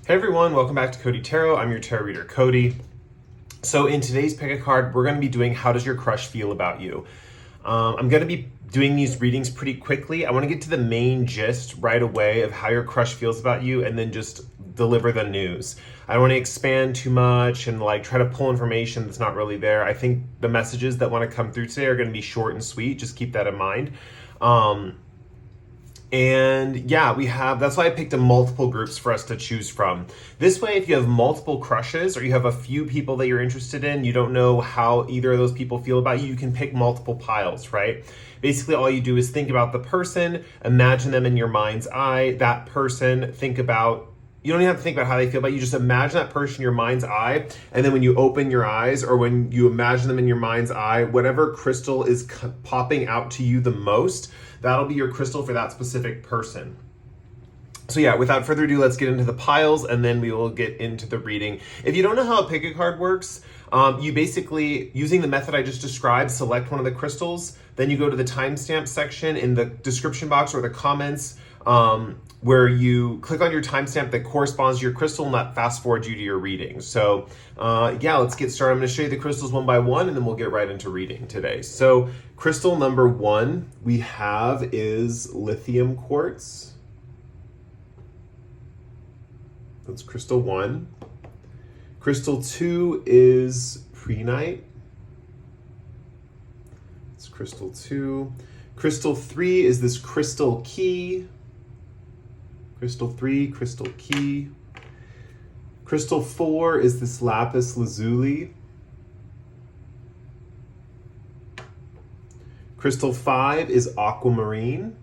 Hey everyone, welcome back to Cody Tarot. I'm your tarot reader, Cody. So in today's pick a card, we're going to be doing how does your crush feel about you? I'm going to be doing these readings pretty quickly. I want to get to the main gist right away of how your crush feels about you and then just deliver the news. I don't want to expand too much and try to pull information that's not really there. I think the messages that want to come through today are going to be short and sweet. Just keep that in mind. And yeah, that's why I picked multiple groups for us to choose from. This way, if you have multiple crushes or you have a few people that you're interested in, you don't know how either of those people feel about you, you can pick multiple piles, right? Basically, all you do is think about the person, imagine them in your mind's eye, that person, you don't even have to think about how they feel about you, just imagine that person in your mind's eye, and then when you open your eyes or when you imagine them in your mind's eye, whatever crystal is popping out to you the most, that'll be your crystal for that specific person. So yeah, without further ado, let's get into the piles and then we will get into the reading. If you don't know how a pick a card works, you basically, using the method I just described, select one of the crystals, then you go to the timestamp section in the description box or the comments, where you click on your timestamp that corresponds to your crystal and that fast forwards you to your reading. So yeah, let's get started. I'm going to show you the crystals one by one and then we'll get right into reading today. So crystal number 1 we have is lithium quartz. That's crystal 1. Crystal 2 is prehnite. That's crystal 2. Crystal 3 is this crystal key. Crystal 3, crystal key. Crystal 4 is this lapis lazuli. Crystal 5 is aquamarine.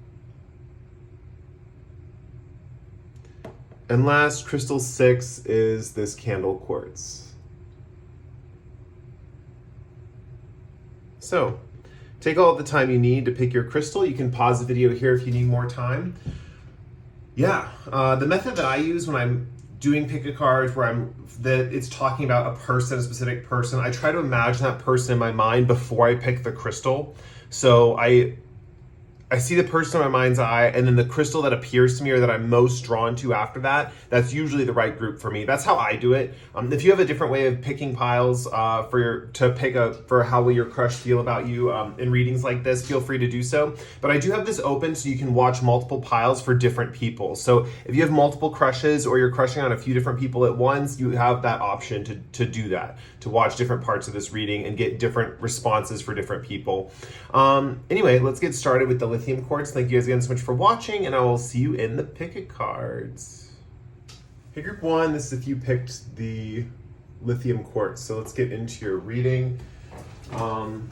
And last, crystal 6 is this candle quartz. So, take all the time you need to pick your crystal. You can pause the video here if you need more time. Yeah, the method that I use when I'm doing pick a card that it's talking about a person, a specific person, I try to imagine that person in my mind before I pick the crystal. So I see the person in my mind's eye, and then the crystal that appears to me or that I'm most drawn to after that, that's usually the right group for me. That's how I do it. If you have a different way of picking piles for how will your crush feel about you in readings like this, feel free to do so. But I do have this open so you can watch multiple piles for different people. So if you have multiple crushes or you're crushing on a few different people at once, you have that option to do that, to watch different parts of this reading and get different responses for different people. Anyway, let's get started with the lithium quartz. Thank you guys again so much for watching, and I will see you in the pick a cards. Hey, group 1, this is if you picked the lithium quartz. So let's get into your reading. I'm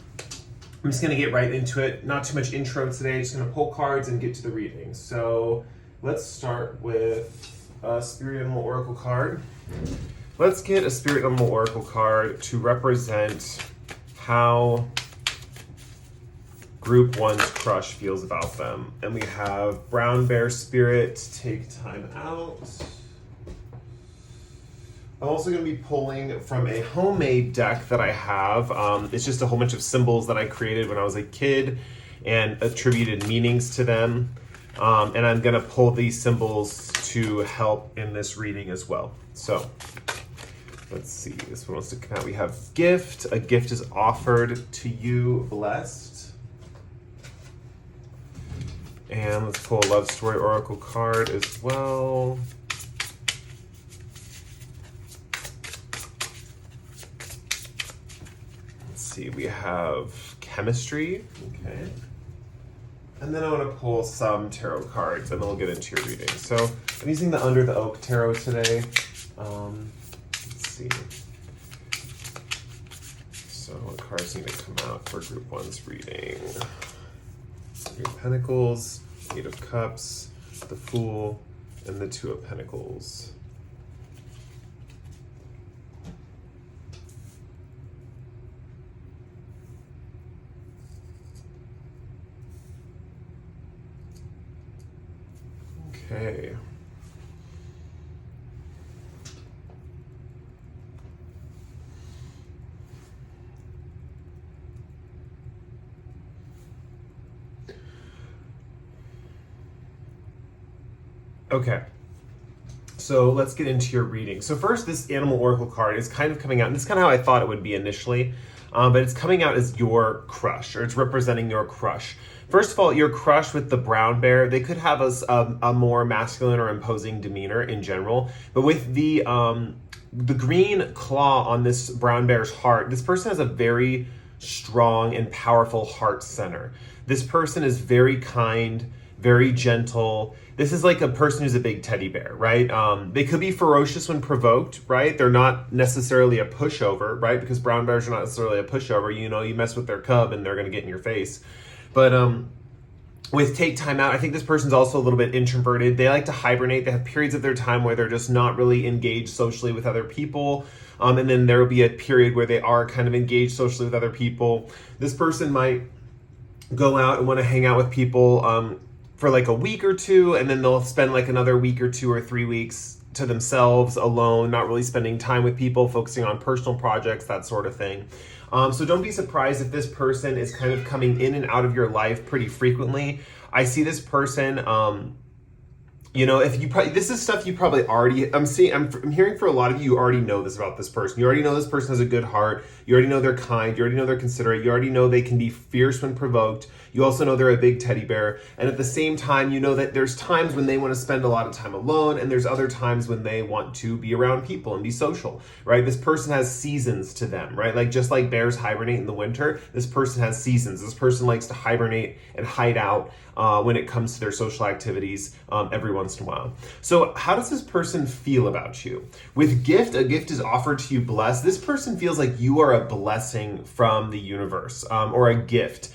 just going to get right into it. Not too much intro today. Just going to pull cards and get to the reading. So let's start with a Spirit Animal Oracle card. Let's get a Spirit Animal Oracle card to represent how Group 1's crush feels about them. And we have Brown Bear Spirit, take time out. I'm also going to be pulling from a homemade deck that I have. It's just a whole bunch of symbols that I created when I was a kid and attributed meanings to them. And I'm going to pull these symbols to help in this reading as well. So let's see, this one wants to come out. We have gift. A gift is offered to you, blessed. And let's pull a love story oracle card as well. Let's see, we have chemistry. Okay. And then I want to pull some tarot cards and then we'll get into your reading. So I'm using the Under the Oak Tarot today. Let's see. So what cards need to come out for Group 1's reading? Three of Pentacles, Eight of Cups, the Fool, and the Two of Pentacles. Okay. Okay. so let's get into your reading. So first, this Animal Oracle card is kind of coming out, and this is kind of how I thought it would be initially, but it's coming out as your crush, or it's representing your crush. First of all, your crush with the brown bear, they could have a more masculine or imposing demeanor in general, but with the green claw on this brown bear's heart, this person has a very strong and powerful heart center. This person is very kind, very gentle. This is like a person who's a big teddy bear, right? They could be ferocious when provoked, right? They're not necessarily a pushover, right? Because brown bears are not necessarily a pushover. You know, you mess with their cub and they're going to get in your face. But with take time out, I think this person's also a little bit introverted. They like to hibernate. They have periods of their time where they're just not really engaged socially with other people. And then there will be a period where they are kind of engaged socially with other people. This person might go out and want to hang out with people for like a week or two, and then they'll spend like another week or 2 or 3 weeks to themselves alone, not really spending time with people, focusing on personal projects, that sort of thing. So don't be surprised if this person is kind of coming in and out of your life pretty frequently. I see this person, you know, if you probably, this is stuff you probably already, I'm hearing for a lot of you, you already know this about this person. You already know this person has a good heart. You already know they're kind. You already know they're considerate. You already know they can be fierce when provoked. You also know they're a big teddy bear. And at the same time, you know that there's times when they want to spend a lot of time alone, and there's other times when they want to be around people and be social, right? This person has seasons to them, right? Like just like bears hibernate in the winter, this person has seasons. This person likes to hibernate and hide out when it comes to their social activities every once in a while. So how does this person feel about you? With gift, a gift is offered to you blessed. This person feels like you are a blessing from the universe, or a gift.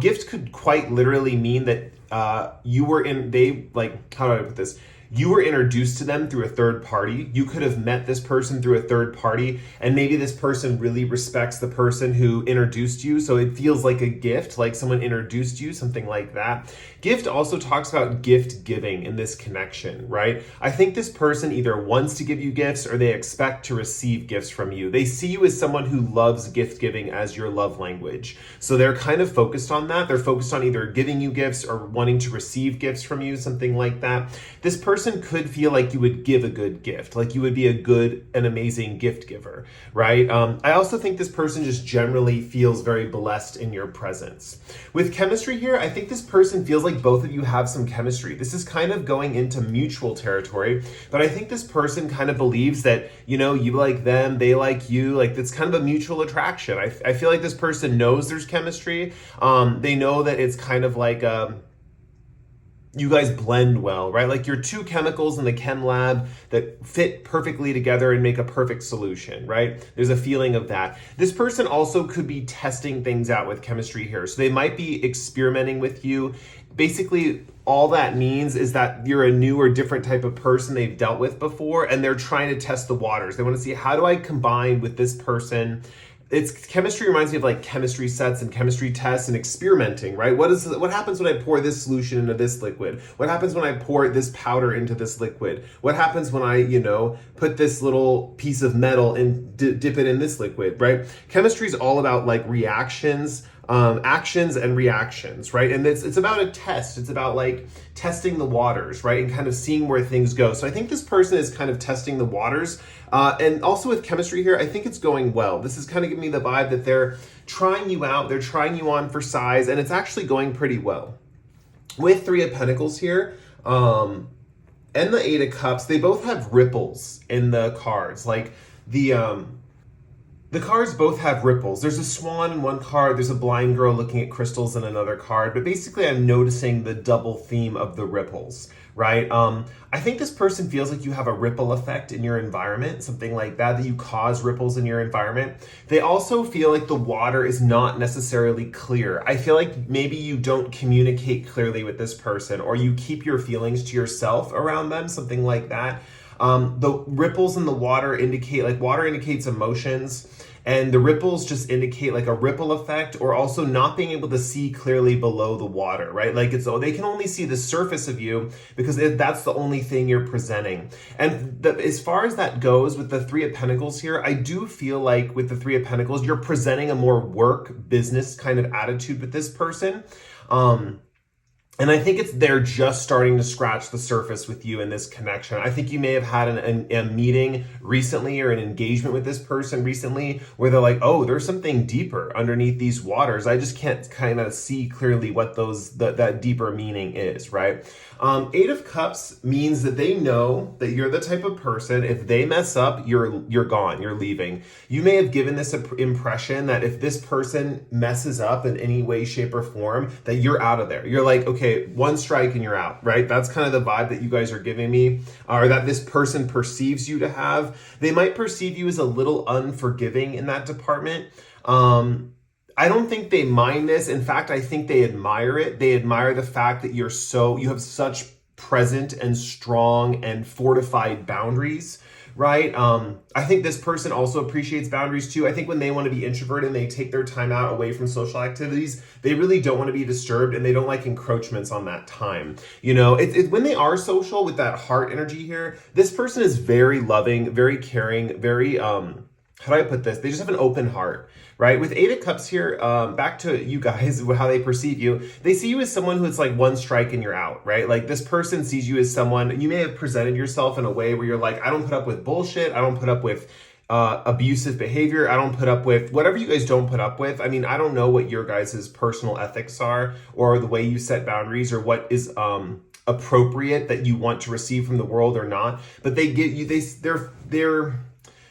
Gift could quite literally mean that you were how do I put this? You were introduced to them through a third party. You could have met this person through a third party, and maybe this person really respects the person who introduced you, so it feels like a gift, like someone introduced you, something like that. Gift also talks about gift giving in this connection, right? I think this person either wants to give you gifts or they expect to receive gifts from you. They see you as someone who loves gift giving as your love language. So they're kind of focused on that. They're focused on either giving you gifts or wanting to receive gifts from you, something like that. This person could feel like you would give a good gift, like you would be a good and amazing gift giver, right? I also think this person just generally feels very blessed in your presence. With chemistry here, I think this person feels like both of you have some chemistry. This is kind of going into mutual territory, but I think this person kind of believes that, you know, you like them, they like you, like it's kind of a mutual attraction. I feel like this person knows there's chemistry. They know that it's kind of like you guys blend well, right? Like you're two chemicals in the chem lab that fit perfectly together and make a perfect solution, right? There's a feeling of that. This person also could be testing things out with chemistry here. So they might be experimenting with you. Basically, all that means is that you're a new or different type of person they've dealt with before, and they're trying to test the waters. They want to see, how do I combine with this person? It's chemistry reminds me of like chemistry sets and chemistry tests and experimenting, right? What happens when I pour this solution into this liquid? What happens when I pour this powder into this liquid? What happens when I, you know, put this little piece of metal and dip it in this liquid, right? Chemistry is all about like reactions, actions and reactions, right? And it's about a test. It's about like testing the waters, right? And kind of seeing where things go. So I think this person is kind of testing the waters. And also with chemistry here, I think it's going well. This is kind of giving me the vibe that they're trying you out. They're trying you on for size, and it's actually going pretty well. With Three of Pentacles here, and the Eight of Cups, they both have ripples in the cards. Like the cards both have ripples. There's a swan in one card, there's a blind girl looking at crystals in another card, but basically I'm noticing the double theme of the ripples, right? I think this person feels like you have a ripple effect in your environment, something like that you cause ripples in your environment. They also feel like the water is not necessarily clear. I feel like maybe you don't communicate clearly with this person, or you keep your feelings to yourself around them, something like that. The ripples in the water indicate, like water indicates emotions, and the ripples just indicate like a ripple effect, or also not being able to see clearly below the water, right? Like they can only see the surface of you because that's the only thing you're presenting. And as far as that goes with the Three of Pentacles here, I do feel like with the Three of Pentacles, you're presenting a more work business kind of attitude with this person. And I think they're just starting to scratch the surface with you in this connection. I think you may have had a meeting recently or an engagement with this person recently where they're like, oh, there's something deeper underneath these waters. I just can't kind of see clearly what that deeper meaning is, right? Eight of Cups means that they know that you're the type of person, if they mess up, you're gone, you're leaving. You may have given this impression that if this person messes up in any way, shape, or form, that you're out of there. You're like, okay, one strike and you're out, right? That's kind of the vibe that you guys are giving me, or that this person perceives you to have. They might perceive you as a little unforgiving in that department. I don't think they mind this. In fact, I think they admire it. They admire the fact that you have such present and strong and fortified boundaries, right? I think this person also appreciates boundaries too. I think when they want to be introverted and they take their time out away from social activities, they really don't want to be disturbed and they don't like encroachments on that time. You know, when they are social with that heart energy here, this person is very loving, very caring, very, how do I put this? They just have an open heart, right? With Eight of Cups here, back to you guys, how they perceive you. They see you as someone who it's like one strike and you're out, right? Like this person sees you as someone, you may have presented yourself in a way where you're like, I don't put up with bullshit. I don't put up with abusive behavior. I don't put up with whatever you guys don't put up with. I mean, I don't know what your guys' personal ethics are or the way you set boundaries or what is appropriate that you want to receive from the world or not. But they give you,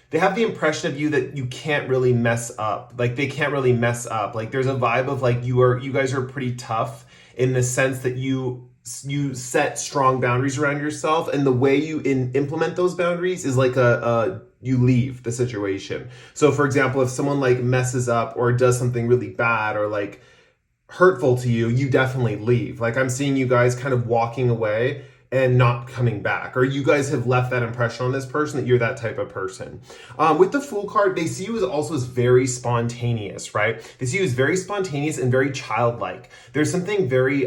they have the impression of you that you can't really mess up. Like they can't really mess up. Like there's a vibe of like you guys are pretty tough in the sense that you set strong boundaries around yourself, and the way you implement those boundaries is like you leave the situation. So for example, if someone like messes up or does something really bad or like hurtful to you, you definitely leave. Like I'm seeing you guys kind of walking away and not coming back, or you guys have left that impression on this person that you're that type of person. With the Fool card, they see you as very spontaneous, right? They see you as very spontaneous and very childlike. There's something very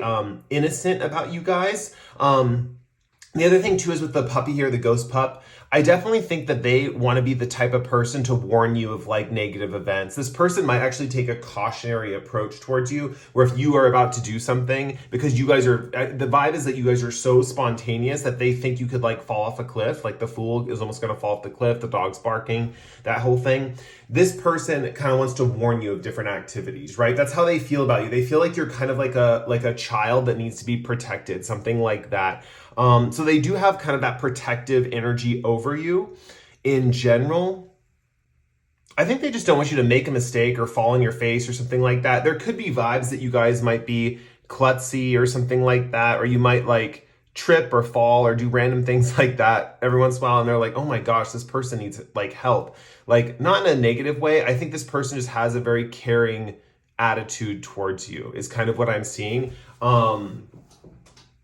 innocent about you guys. The other thing too is with the puppy here, the ghost pup, I definitely think that they want to be the type of person to warn you of like negative events. This person might actually take a cautionary approach towards you, where if you are about to do something, because you guys are, the vibe is that you guys are so spontaneous that they think you could like fall off a cliff, like the Fool is almost going to fall off the cliff, the dog's barking, that whole thing. This person kind of wants to warn you of different activities, right? That's how they feel about you. They feel like you're kind of like a child that needs to be protected, something like that. So they do have kind of that protective energy over you in general. I think they just don't want you to make a mistake or fall on your face or something like that. There could be vibes that you guys might be klutzy or something like that, or you might like trip or fall or do random things like that every once in a while, and they're like, oh my gosh, this person needs like help. Like not in a negative way. I think this person just has a very caring attitude towards you is kind of what I'm seeing.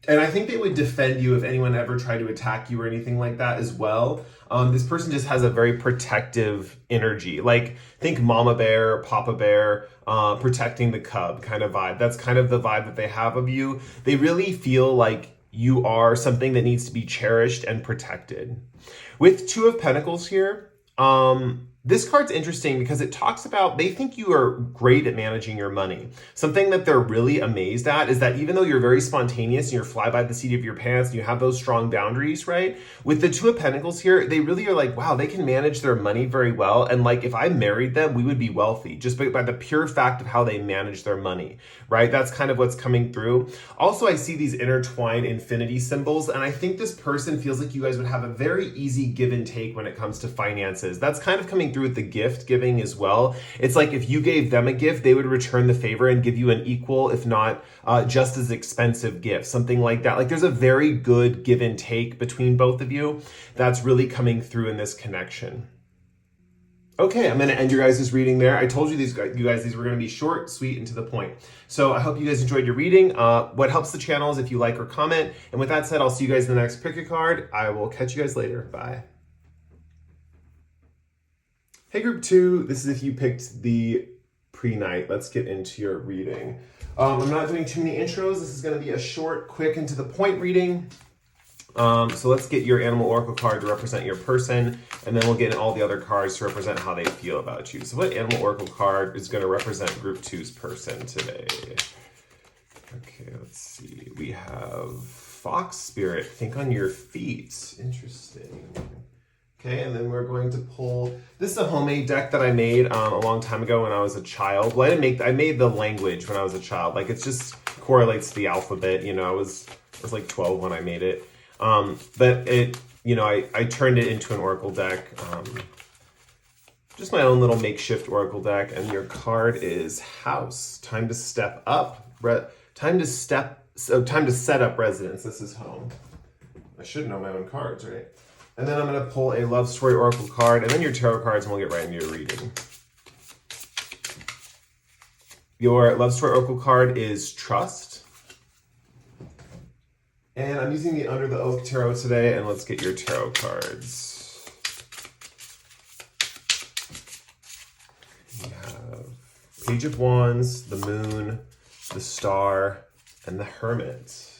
And I think they would defend you if anyone ever tried to attack you or anything like that as well. This person just has a very protective energy. Like think mama bear, papa bear, protecting the cub kind of vibe. That's kind of the vibe that they have of you. They really feel like you are something that needs to be cherished and protected. With Two of Pentacles here, this card's interesting because it talks about they think you are great at managing your money. Something that they're really amazed at is that even though you're very spontaneous and you're fly by the seat of your pants and you have those strong boundaries, right? With the Two of Pentacles here, they really are like, wow, they can manage their money very well. And like, if I married them, we would be wealthy just by the pure fact of how they manage their money, right? That's kind of what's coming through. Also, I see these intertwined infinity symbols, and I think this person feels like you guys would have a very easy give and take when it comes to finances. That's kind of coming through with the gift giving as well. It's like if you gave them a gift, they would return the favor and give you an equal, if not just as expensive gift, something like that. Like there's a very good give and take between both of you that's really coming through in this connection. Okay, I'm going to end your guys' reading there. I told you these were going to be short, sweet, and to the point. So I hope you guys enjoyed your reading. What helps the channel is if you like or comment. And with that said, I'll see you guys in the next pick a card. I will catch you guys later. Bye. Hey group 2, this is if you picked the Prehnite. Let's get into your reading. I'm not doing too many intros. This is going to be a short, quick, and to the point reading. So let's get your animal oracle card to represent your person, and then we'll get in all the other cards to represent how they feel about you. So what animal oracle card is going to represent group 2's person today? Okay, let's see, we have Fox Spirit, think on your feet. Interesting. Okay, and then we're going to pull, this is a homemade deck that I made a long time ago when I was a child. Well, I made the language when I was a child. Like, it just correlates to the alphabet, you know. I was like 12 when I made it. But it, you know, I turned it into an oracle deck. Just my own little makeshift oracle deck. And your card is House. Time to step up. Time to set up residence. This is home. I should know my own cards, right? And then I'm going to pull a love story oracle card, and then your tarot cards, and we'll get right into your reading. Your love story oracle card is Trust. And I'm using the Under the Oak Tarot today, and let's get your tarot cards. We have Page of Wands, the Moon, the Star, and the Hermit.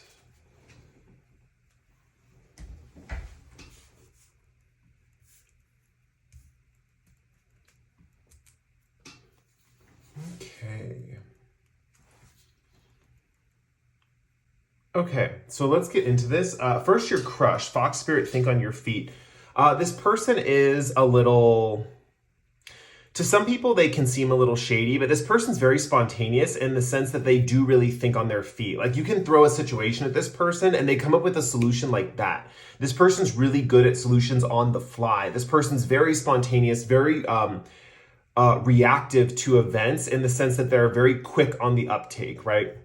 Okay, so let's get into this. First, your crush. Fox Spirit, think on your feet. This person is a little... To some people, they can seem a little shady, but this person's very spontaneous in the sense that they do really think on their feet. Like, you can throw a situation at this person and they come up with a solution like that. This person's really good at solutions on the fly. This person's very spontaneous, very reactive to events in the sense that they're very quick on the uptake, right?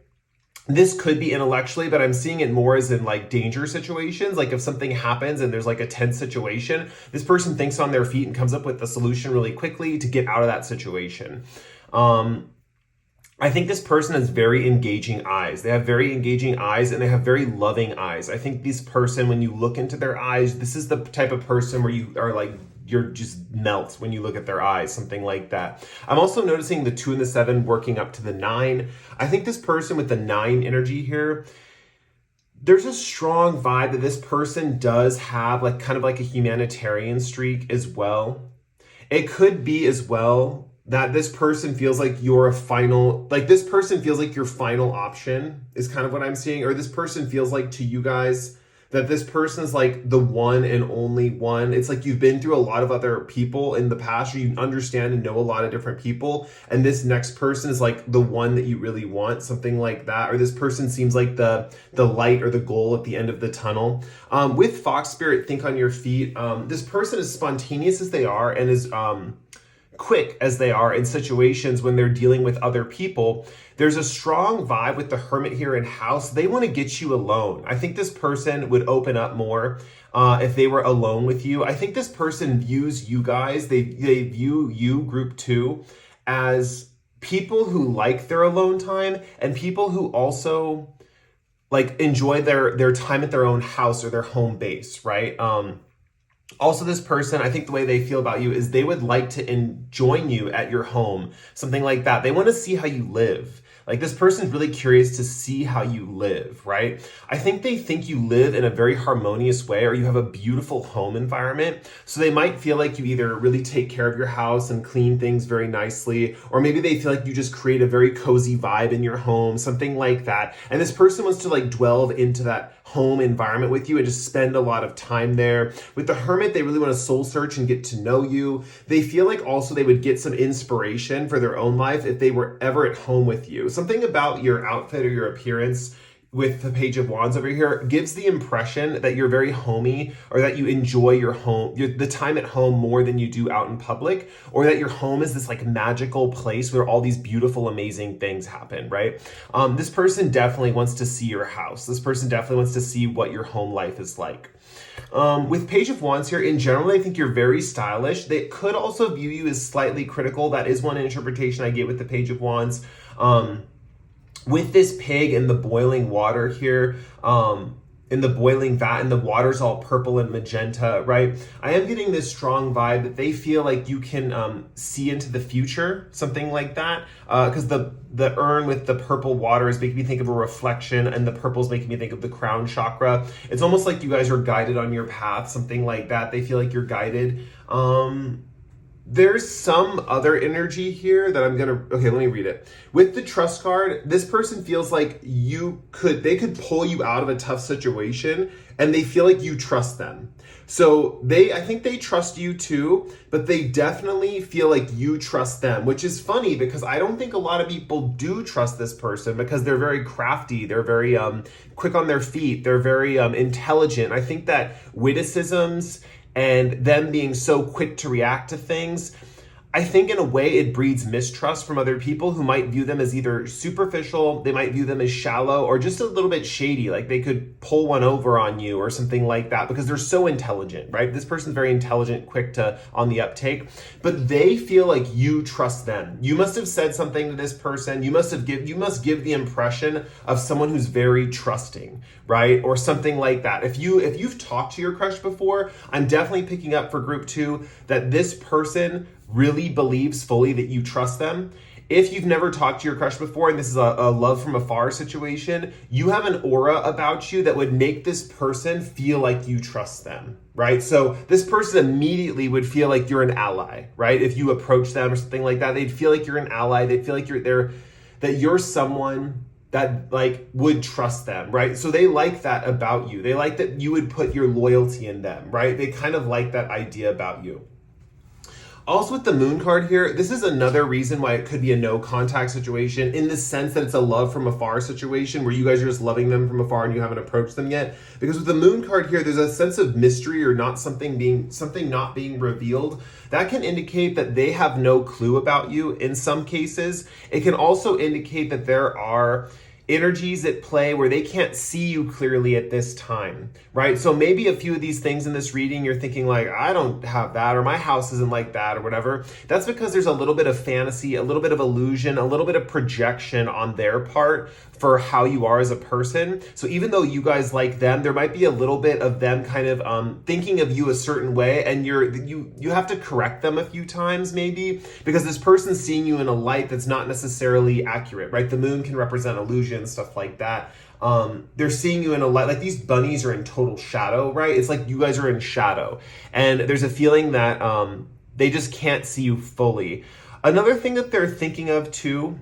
This could be intellectually, but I'm seeing it more as in like danger situations. Like if something happens and there's like a tense situation, this person thinks on their feet and comes up with the solution really quickly to get out of that situation. I think this person has very engaging eyes. They have very engaging eyes and they have very loving eyes. I think this person, when you look into their eyes, this is the type of person where you are like, you're just melts when you look at their eyes, something like that. I'm also noticing the 2 and the 7 working up to the 9. I think this person with the 9 energy here, there's a strong vibe that this person does have like kind of like a humanitarian streak as well. It could be as well that this person feels like you're a final, like this person feels like your final option is kind of what I'm seeing. Or this person feels like to you guys that this person is like the one and only one. It's like you've been through a lot of other people in the past, or you understand and know a lot of different people, and this next person is like the one that you really want, something like that. Or this person seems like the light or the goal at the end of the tunnel. With Fox Spirit, think on your feet. This person is spontaneous as they are and is quick as they are in situations when they're dealing with other people. There's a strong vibe with the Hermit here in House. They want to get you alone. I think this person would open up more if they were alone with you. I think this person views you guys, they view you, group 2, as people who like their alone time and people who also like enjoy their time at their own house or their home base, right? Also, this person, I think the way they feel about you is they would like to join you at your home, something like that. They want to see how you live. Like this person's really curious to see how you live, right? I think they think you live in a very harmonious way, or you have a beautiful home environment. So they might feel like you either really take care of your house and clean things very nicely, or maybe they feel like you just create a very cozy vibe in your home, something like that. And this person wants to like delve into that home environment with you and just spend a lot of time there. With the Hermit, they really want to soul search and get to know you. They feel like also they would get some inspiration for their own life if they were ever at home with you. Something about your outfit or your appearance with the Page of Wands over here gives the impression that you're very homey, or that you enjoy your home, the time at home more than you do out in public, or that your home is this like magical place where all these beautiful, amazing things happen, right? This person definitely wants to see your house. This person definitely wants to see what your home life is like. With Page of Wands here, in general, I think you're very stylish. They could also view you as slightly critical. That is one interpretation I get with the Page of Wands. With this pig in the boiling water here, in the boiling vat, and the water's all purple and magenta, right? I am getting this strong vibe that they feel like you can see into the future, something like that. Because the urn with the purple water is making me think of a reflection, and the purple is making me think of the crown chakra. It's almost like you guys are guided on your path, something like that. They feel like you're guided. There's some other energy here that okay, let me read it. With the trust card, this person feels like they could pull you out of a tough situation, and they feel like you trust them. So I think they trust you too, but they definitely feel like you trust them, which is funny because I don't think a lot of people do trust this person because they're very crafty. They're very quick on their feet. They're very intelligent. I think that witticisms and them being so quick to react to things, I think in a way it breeds mistrust from other people who might view them as either superficial, they might view them as shallow, or just a little bit shady, like they could pull one over on you or something like that because they're so intelligent, right? This person's very intelligent, quick on the uptake, but they feel like you trust them. You must have said something to this person. You must give the impression of someone who's very trusting, right? Or something like that. If you've talked to your crush before, I'm definitely picking up for group 2 that this person really believes fully that you trust them. If you've never talked to your crush before and this is a love from afar situation, you have an aura about you that would make this person feel like you trust them, right? So this person immediately would feel like you're an ally, right? If you approach them or something like that, they'd feel like you're an ally. They'd feel like that you're someone that like would trust them, right? So they like that about you. They like that you would put your loyalty in them, right? They kind of like that idea about you. Also with the moon card here, this is another reason why it could be a no contact situation in the sense that it's a love from afar situation where you guys are just loving them from afar and you haven't approached them yet. Because with the moon card here, there's a sense of mystery or something not being revealed. That can indicate that they have no clue about you in some cases. It can also indicate that there are energies at play where they can't see you clearly at this time, right? So maybe a few of these things in this reading, you're thinking like, I don't have that, or my house isn't like that, or whatever. That's because there's a little bit of fantasy, a little bit of illusion, a little bit of projection on their part for how you are as a person. So even though you guys like them, there might be a little bit of them kind of thinking of you a certain way, and you have to correct them a few times maybe, because this person's seeing you in a light that's not necessarily accurate, right? The moon can represent illusion, stuff like that. They're seeing you in a light, like these bunnies are in total shadow, right? It's like you guys are in shadow, and there's a feeling that they just can't see you fully. Another thing that they're thinking of too,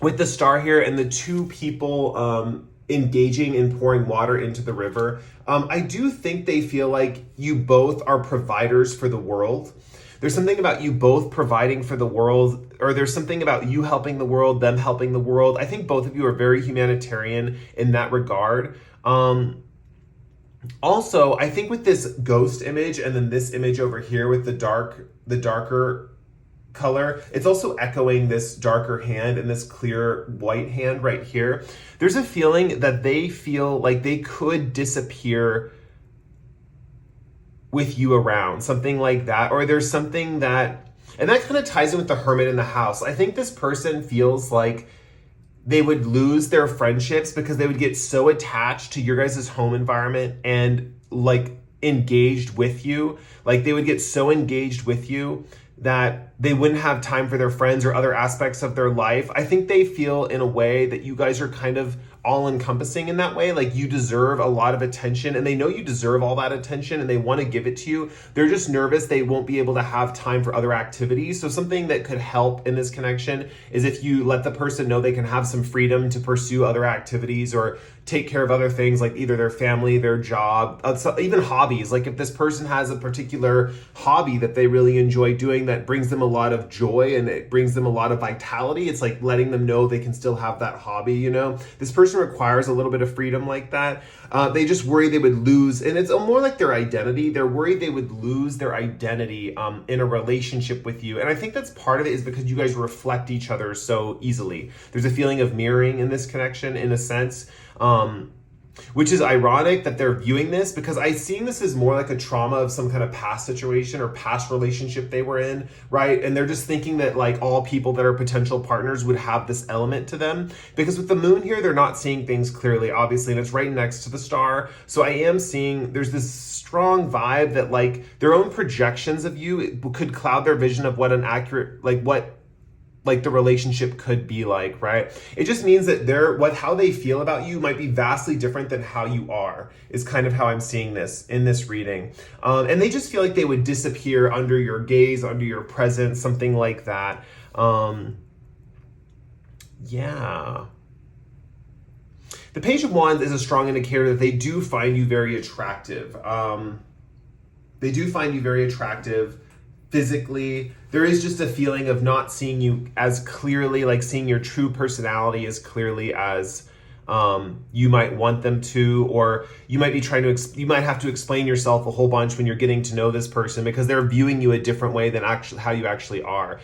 with the star here and the two people engaging in pouring water into the river, I do think they feel like you both are providers for the world. There's something about you both providing for the world, or there's something about you helping the world, them helping the world. I think both of you are very humanitarian in that regard. Also, I think with this ghost image and then this image over here with the darker color, it's also echoing this darker hand and this clear white hand right here. There's a feeling that they feel like they could disappear with you around, something like that. Or there's something that, and that kind of ties in with the hermit in the house. I think this person feels like they would lose their friendships because they would get so attached to your guys' home environment and like engaged with you. Like they would get so engaged with you that they wouldn't have time for their friends or other aspects of their life. I think they feel in a way that you guys are kind of all-encompassing in that way. Like you deserve a lot of attention, and they know you deserve all that attention and they want to give it to you. They're just nervous they won't be able to have time for other activities. So something that could help in this connection is if you let the person know they can have some freedom to pursue other activities or take care of other things, like either their family, their job, even hobbies. Like if this person has a particular hobby that they really enjoy doing that brings them a lot of joy and it brings them a lot of vitality, it's like letting them know they can still have that hobby, you know? This person requires a little bit of freedom like that. They just worry they would lose, and it's more like their identity. They're worried they would lose their identity in a relationship with you. And I think that's part of it is because you guys reflect each other so easily. There's a feeling of mirroring in this connection in a sense. Which is ironic that they're viewing this, because I see this as more like a trauma of some kind of past situation or past relationship they were in, right? And they're just thinking that like all people that are potential partners would have this element to them, because with the moon here, they're not seeing things clearly, obviously, and it's right next to the star. So I am seeing there's this strong vibe that like their own projections of you could cloud their vision of what an accurate, like what like the relationship could be like, right? It just means that how they feel about you might be vastly different than how you are, is kind of how I'm seeing this in this reading. And they just feel like they would disappear under your gaze, under your presence, something like that. Yeah. The Page of Wands is a strong indicator that they do find you very attractive. They do find you very attractive physically. There is just a feeling of not seeing you as clearly, like seeing your true personality as clearly as you might want them to, or you might be you might have to explain yourself a whole bunch when you're getting to know this person because they're viewing you a different way than actually how you actually are.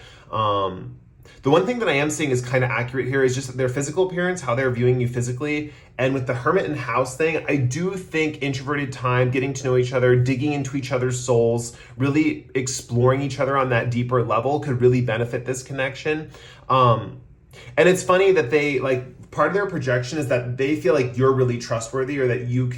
The one thing that I am seeing is kind of accurate here is just their physical appearance, how they're viewing you physically. And with the Hermit and House thing, I do think introverted time, getting to know each other, digging into each other's souls, really exploring each other on that deeper level could really benefit this connection. And it's funny that they, like, part of their projection is that they feel like you're really trustworthy, or that you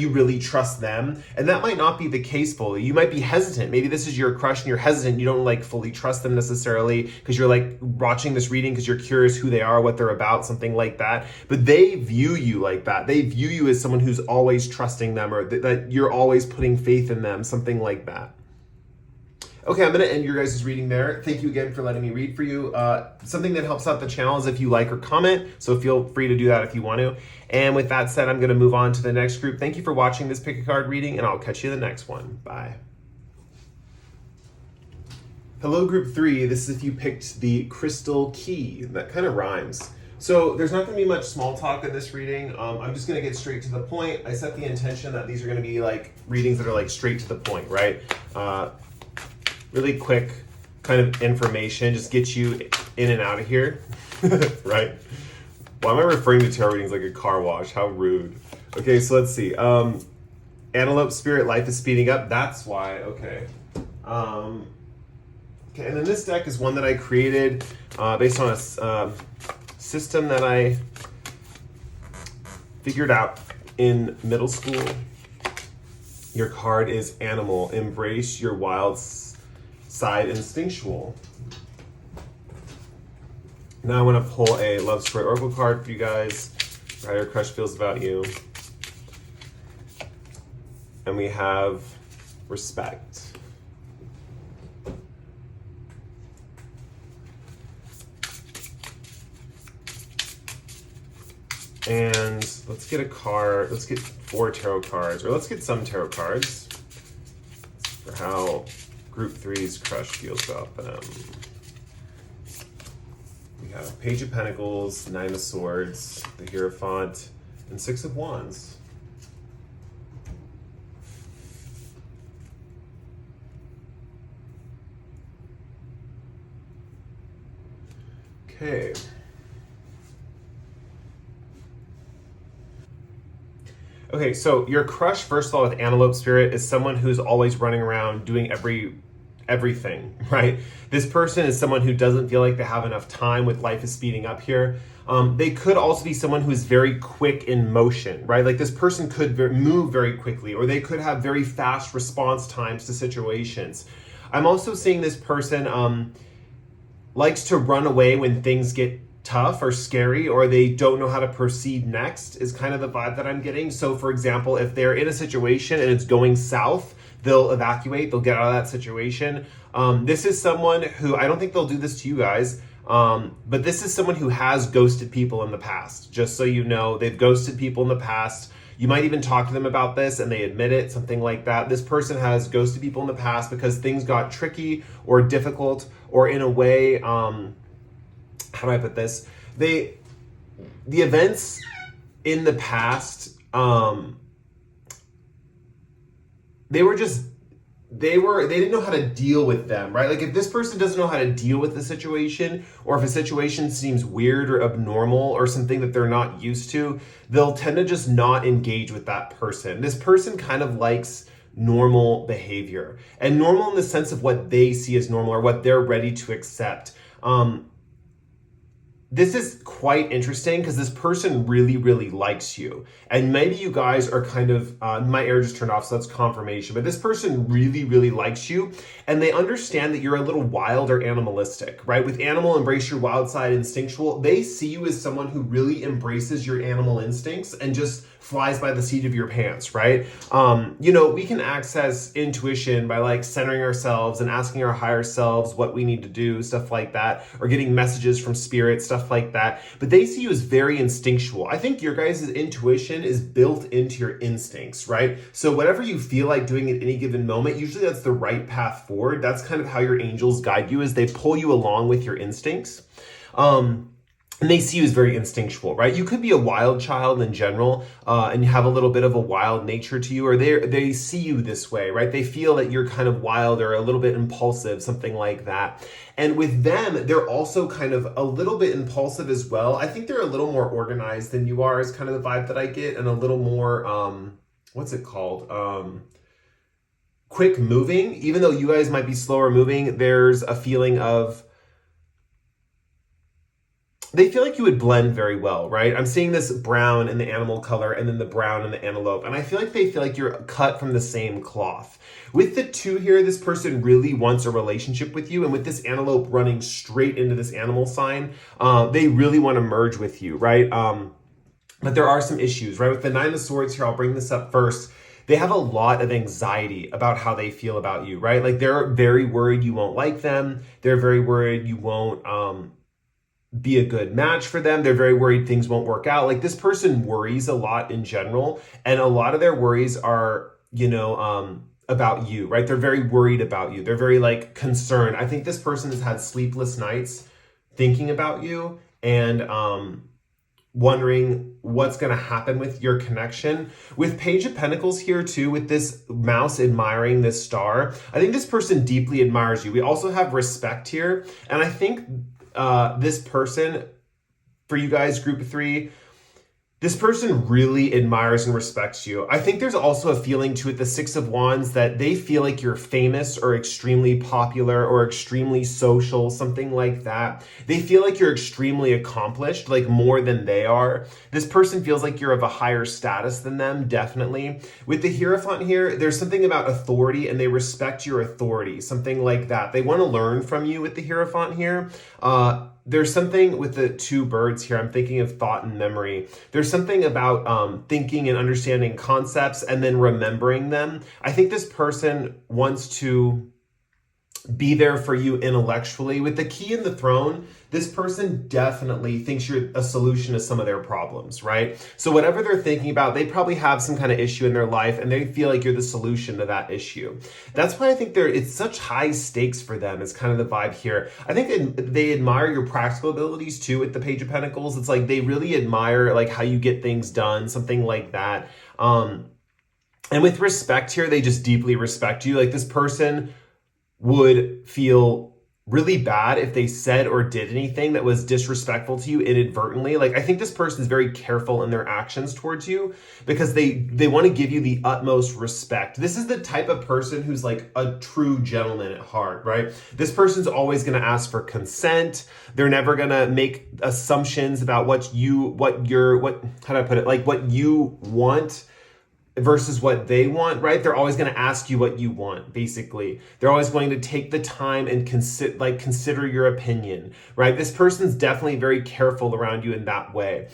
really trust them. And that might not be the case fully. You might be hesitant. Maybe this is your crush and you're hesitant. You don't like fully trust them necessarily because you're like watching this reading because you're curious who they are, what they're about, something like that. But they view you like that. They view you as someone who's always trusting them, or that you're always putting faith in them, something like that. Okay, I'm going to end your guys' reading there. Thank you again for letting me read for you. Something that helps out the channel is if you like or comment, so feel free to do that if you want to. And with that said, I'm going to move on to the next group. Thank you for watching this pick a card reading, and I'll catch you in the next one. Bye. Hello, group 3. This is if you picked the Crystal Key. That kind of rhymes. So there's not going to be much small talk in this reading. I'm just going to get straight to the point. I set the intention that these are going to be like readings that are like straight to the point, right? Really quick kind of information, just get you in and out of here, right? Why am I referring to tarot readings like a car wash? How rude. Okay, so let's see. Antelope Spirit, life is speeding up. That's why, okay. Okay, and then this deck is one that I created based on a system that I figured out in middle school. Your card is Animal. Embrace your wild side instinctual. Now I want to pull a Love Story Oracle card for you guys. How your crush feels about you. And we have Respect. And let's get a card. Let's get 4 tarot cards, or let's get some tarot cards for how Group 3's crush feels about them. We have Page of Pentacles, 9 of Swords, the Hierophant, and 6 of Wands. Okay. Okay, so your crush, first of all, with Antelope Spirit is someone who's always running around doing everything, right? This person is someone who doesn't feel like they have enough time with life is speeding up here. They could also be someone who's very quick in motion, right? Like this person could move very quickly, or they could have very fast response times to situations. I'm also seeing this person likes to run away when things get tough or scary, or they don't know how to proceed next, is kind of the vibe that I'm getting. So for example, if they're in a situation and it's going south, they'll evacuate, they'll get out of that situation. This is someone who, I don't think they'll do this to you guys, but this is someone who has ghosted people in the past. Just so you know, they've ghosted people in the past. You might even talk to them about this and they admit it, something like that. This person has ghosted people in the past because things got tricky or difficult, or in a way, how do I put this? The events in the past, they didn't know how to deal with them, right? Like if this person doesn't know how to deal with the situation, or if a situation seems weird or abnormal or something that they're not used to, they'll tend to just not engage with that person. This person kind of likes normal behavior, and normal in the sense of what they see as normal or what they're ready to accept. this is quite interesting because this person really, really likes you. And maybe you guys are kind of, my air just turned off, so that's confirmation. But this person really, really likes you. And they understand that you're a little wild or animalistic, right? With animal, embrace your wild side, instinctual. They see you as someone who really embraces your animal instincts and just flies by the seat of your pants, right? We can access intuition by like centering ourselves and asking our higher selves what we need to do, stuff like that, or getting messages from spirit, stuff like that. But they see you as very instinctual. I think your guys' intuition is built into your instincts, right? So whatever you feel like doing at any given moment, usually that's the right path forward. That's kind of how your angels guide you, is they pull you along with your instincts. And they see you as very instinctual, right? You could be a wild child in general, and you have a little bit of a wild nature to you, or they see you this way, right? They feel that you're kind of wild or a little bit impulsive, something like that. And with them, they're also kind of a little bit impulsive as well. I think they're a little more organized than you are, is kind of the vibe that I get, and a little more, what's it called? Quick moving. Even though you guys might be slower moving, there's a feeling of, they feel like you would blend very well, right? I'm seeing this brown in the animal color and then the brown in the antelope. And I feel like they feel like you're cut from the same cloth. With the 2 here, this person really wants a relationship with you. And with this antelope running straight into this animal sign, they really want to merge with you, right? But there are some issues, right? With the 9 of Swords here, I'll bring this up first. They have a lot of anxiety about how they feel about you, right? Like they're very worried you won't like them. They're very worried you won't, be a good match for them. They're very worried things won't work out. Like this person worries a lot in general, and a lot of their worries are, about you, right? They're very worried about you. They're very like concerned. I think this person has had sleepless nights thinking about you and wondering what's going to happen with your connection. With Page of Pentacles here too, with this mouse admiring this star, I think this person deeply admires you. We also have respect here, and I think this person, for you guys, group 3, this person really admires and respects you. I think there's also a feeling to it, the 6 of Wands, that they feel like you're famous or extremely popular or extremely social, something like that. They feel like you're extremely accomplished, like more than they are. This person feels like you're of a higher status than them, definitely. With the Hierophant here, there's something about authority, and they respect your authority, something like that. They want to learn from you with the Hierophant here. There's something with the 2 birds here. I'm thinking of thought and memory. There's something about thinking and understanding concepts and then remembering them. I think this person wants to be there for you intellectually. With the Key in the Throne, this person definitely thinks you're a solution to some of their problems, right? So whatever they're thinking about, they probably have some kind of issue in their life, and they feel like you're the solution to that issue. That's why I think it's such high stakes for them, is kind of the vibe here. I think they admire your practical abilities too with the Page of Pentacles. It's like they really admire like how you get things done, something like that. And with respect here, they just deeply respect you. Like this person would feel really bad if they said or did anything that was disrespectful to you inadvertently. Like I think this person is very careful in their actions towards you because they want to give you the utmost respect. This is the type of person who's like a true gentleman at heart, right? This person's always going to ask for consent. They're never going to make assumptions about what you want versus what they want, right? They're always going to ask you what you want, basically. They're always going to take the time and consider your opinion, right? This person's definitely very careful around you in that way.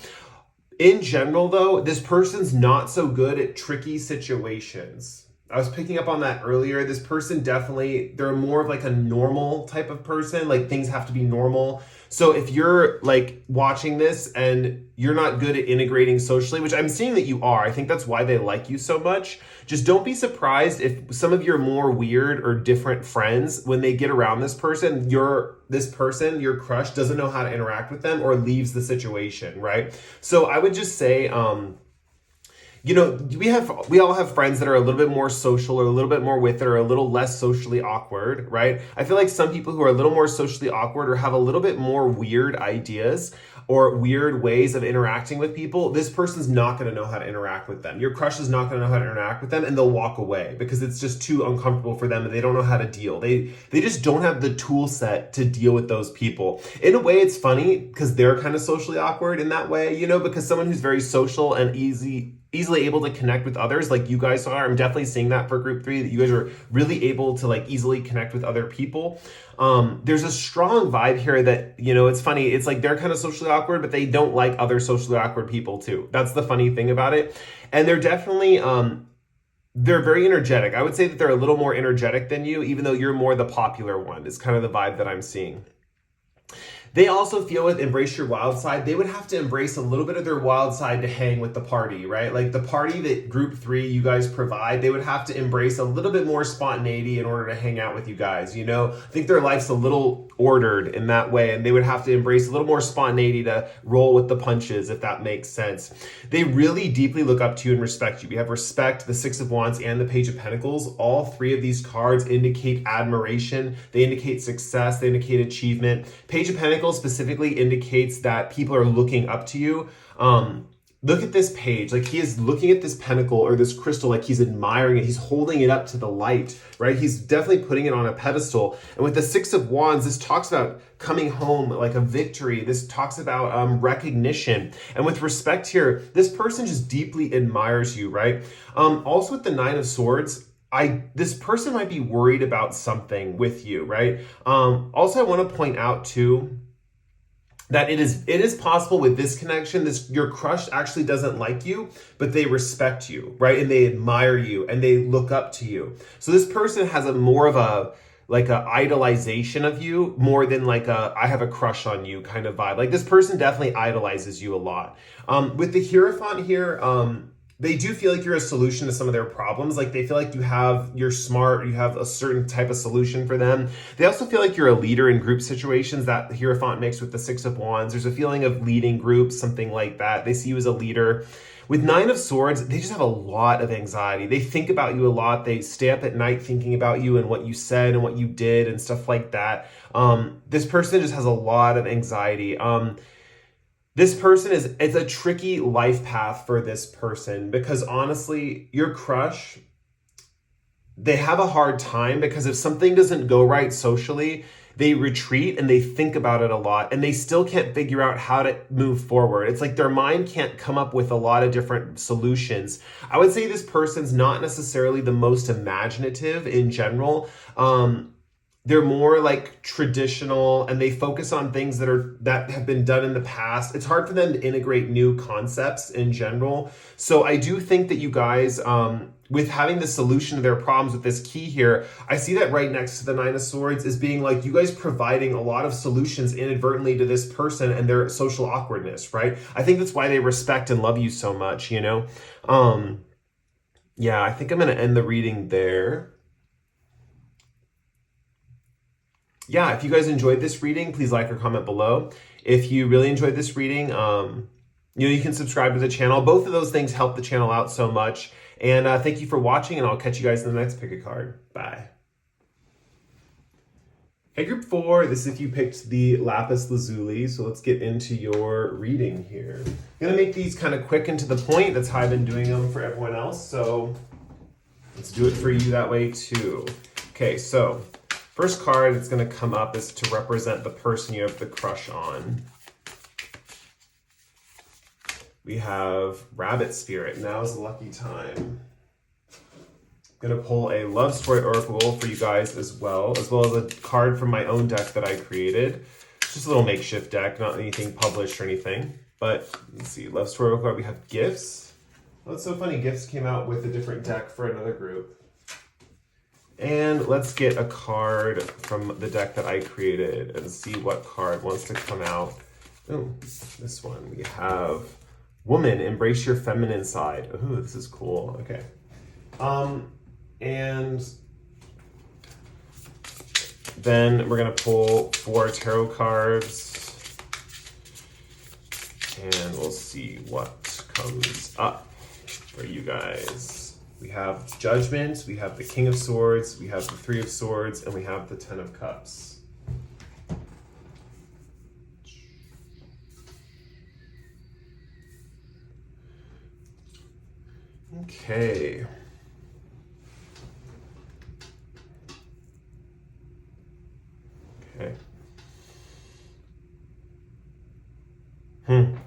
In general, though, this person's not so good at tricky situations. I was picking up on that earlier. This person definitely, they're more of like a normal type of person. Like things have to be normal. So if you're like watching this and you're not good at integrating socially, which I'm seeing that you are, I think that's why they like you so much. Just don't be surprised if some of your more weird or different friends, when they get around this person, your crush doesn't know how to interact with them or leaves the situation, right? So I would just say, we all have friends that are a little bit more social or a little bit more with it or a little less socially awkward, right? I feel like some people who are a little more socially awkward or have a little bit more weird ideas or weird ways of interacting with people, this person's not going to know how to interact with them. Your crush is not going to know how to interact with them, and they'll walk away because it's just too uncomfortable for them and they don't know how to deal. They just don't have the tool set to deal with those people. In a way, it's funny because they're kind of socially awkward in that way, you know, because someone who's very social and easily able to connect with others like you guys are. I'm definitely seeing that for group 3, that you guys are really able to like easily connect with other people. There's a strong vibe here that, you know, it's funny. It's like they're kind of socially awkward, but they don't like other socially awkward people too. That's the funny thing about it. And they're definitely, they're very energetic. I would say that they're a little more energetic than you, even though you're more the popular one. It's kind of the vibe that I'm seeing. They also feel with embrace your wild side, they would have to embrace a little bit of their wild side to hang with the party, right? Like the party that group 3 you guys provide, they would have to embrace a little bit more spontaneity in order to hang out with you guys, you know? I think their life's a little ordered in that way, and they would have to embrace a little more spontaneity to roll with the punches, if that makes sense. They really deeply look up to you and respect you. We have respect, the 6 of Wands, and the Page of Pentacles. All 3 of these cards indicate admiration. They indicate success. They indicate achievement. Page of Pentacles specifically indicates that people are looking up to you. Look at this page. Like he is looking at this pentacle or this crystal, like he's admiring it. He's holding it up to the light, right? He's definitely putting it on a pedestal. And with the 6 of Wands, this talks about coming home, like a victory. This talks about recognition. And with respect here, this person just deeply admires you, right? Also with the 9 of Swords, this person might be worried about something with you, right? Also, I want to point out too, that it is possible with this connection, your crush actually doesn't like you, but they respect you, right? And they admire you and they look up to you. So this person has a more of a idolization of you more than like I have a crush on you kind of vibe. Like this person definitely idolizes you a lot. With the Hierophant here, they do feel like you're a solution to some of their problems. Like they feel like you're smart, you have a certain type of solution for them. They also feel like you're a leader in group situations, that the Hierophant mixed with the 6 of Wands. There's a feeling of leading groups, something like that. They see you as a leader. With 9 of Swords, they just have a lot of anxiety. They think about you a lot. They stay up at night thinking about you and what you said and what you did and stuff like that. This person just has a lot of anxiety. This person it's a tricky life path for this person because honestly, your crush, they have a hard time because if something doesn't go right socially, they retreat and they think about it a lot and they still can't figure out how to move forward. It's like their mind can't come up with a lot of different solutions. I would say this person's not necessarily the most imaginative in general. They're more like traditional and they focus on things that have been done in the past. It's hard for them to integrate new concepts in general. So I do think that you guys, with having the solution to their problems with this key here, I see that right next to the 9 of Swords as being like you guys providing a lot of solutions inadvertently to this person and their social awkwardness, right? I think that's why they respect and love you so much, you know? Yeah, I think I'm going to end the reading there. Yeah, if you guys enjoyed this reading, please like or comment below. If you really enjoyed this reading, you can subscribe to the channel. Both of those things help the channel out so much. And thank you for watching, and I'll catch you guys in the next pick a card. Bye. Hey, group 4, this is if you picked the Lapis Lazuli, so let's get into your reading here. I'm going to make these kind of quick and to the point. That's how I've been doing them for everyone else, so let's do it for you that way too. Okay, so first card that's going to come up is to represent the person you have the crush on. We have Rabbit Spirit. Now is the lucky time. I'm going to pull a Love Story Oracle for you guys as well as a card from my own deck that I created. Just a little makeshift deck, not anything published or anything. But let's see, Love Story Oracle. We have Gifts. Well, it's so funny. Gifts came out with a different deck for another group. And let's get a card from the deck that I created and see what card wants to come out. Oh, this one. We have Woman, Embrace Your Feminine Side. Oh, this is cool. Okay. And then we're going to pull 4 tarot cards. And we'll see what comes up for you guys. We have Judgment, we have the King of Swords, we have the 3 of Swords, and we have the 10 of Cups. Okay. Okay.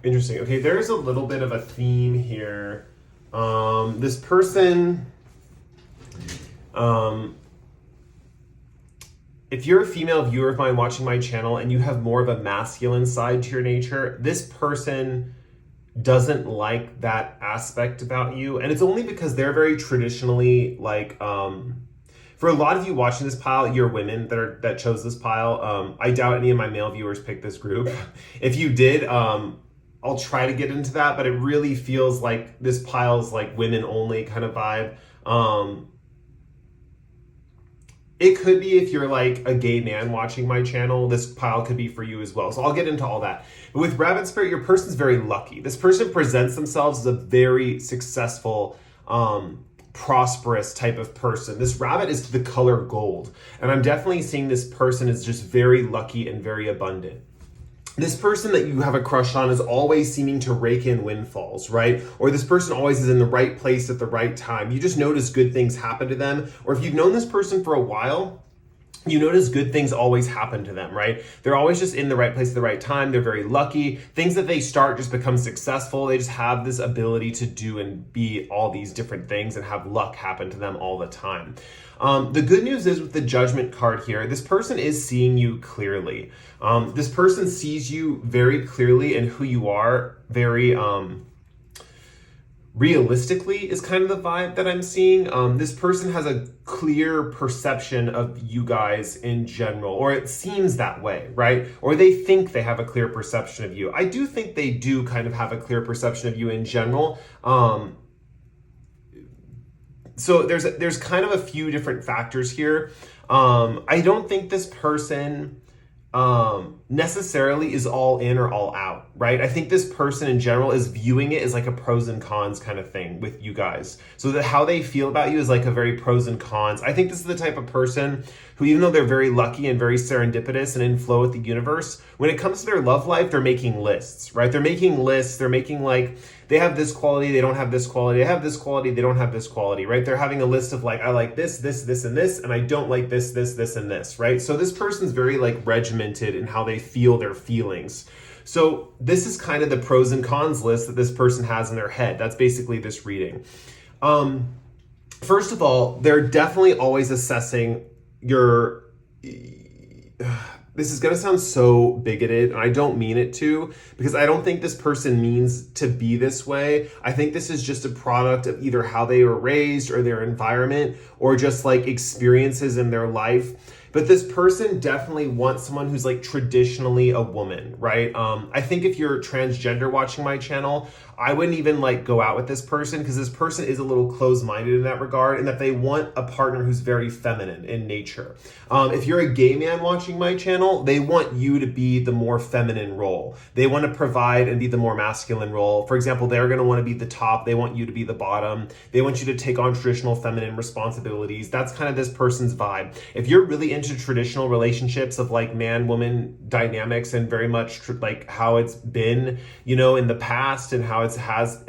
Interesting. Okay, there's a little bit of a theme here. This person, if you're a female viewer of mine watching my channel and you have more of a masculine side to your nature, this person doesn't like that aspect about you. And it's only because they're very traditionally like, for a lot of you watching this pile, you're women that chose this pile. I doubt any of my male viewers picked this group. If you did, I'll try to get into that, but it really feels like this pile's like women only kind of vibe. It could be if you're like a gay man watching my channel, this pile could be for you as well. So I'll get into all that. But with Rabbit Spirit, your person's very lucky. This person presents themselves as a very successful, prosperous type of person. This rabbit is the color gold. And I'm definitely seeing this person is just very lucky and very abundant. This person that you have a crush on is always seeming to rake in windfalls, right? Or this person always is in the right place at the right time. You just notice good things happen to them. Or if you've known this person for a while, you notice good things always happen to them, right? They're always just in the right place at the right time. They're very lucky. Things that they start just become successful. They just have this ability to do and be all these different things and have luck happen to them all the time. The good news is with the Judgment card here, this person is seeing you clearly. This person sees you very clearly and who you are very realistically is kind of the vibe that I'm seeing. This person has a clear perception of you guys in general, or it seems that way, right? Or they think they have a clear perception of you. I do think they do kind of have a clear perception of you in general. So there's kind of a few different factors here. I don't think this person necessarily is all in or all out, right? I think this person in general is viewing it as like a pros and cons kind of thing with you guys. So that how they feel about you is like a very pros and cons. I think this is the type of person who, even though they're very lucky and very serendipitous and in flow with the universe, when it comes to their love life, they're making lists, right? They're making lists. They're making like, they have this quality, they don't have this quality. They have this quality, they don't have this quality, right? They're having a list of like, I like this, this, this, and this, and I don't like this, this, this, and this, right? So this person's very like regimented in how they feel their feelings. So this is kind of the pros and cons list that this person has in their head. That's basically this reading. First of all, they're definitely always assessing your... This is going to sound so bigoted, and I don't mean it to, because I don't think this person means to be this way. I think this is just a product of either how they were raised or their environment or just like experiences in their life. But this person definitely wants someone who's like traditionally a woman, right? I think if you're transgender watching my channel, I wouldn't even like go out with this person because this person is a little closed-minded in that regard, and that they want a partner who's very feminine in nature. If you're a gay man watching my channel, they want you to be the more feminine role. They want to provide and be the more masculine role. For example, they're going to want to be the top. They want you to be the bottom. They want you to take on traditional feminine responsibilities. That's kind of this person's vibe. If you're really into traditional relationships of like man-woman dynamics and very much like how it's been, you know, in the past, and how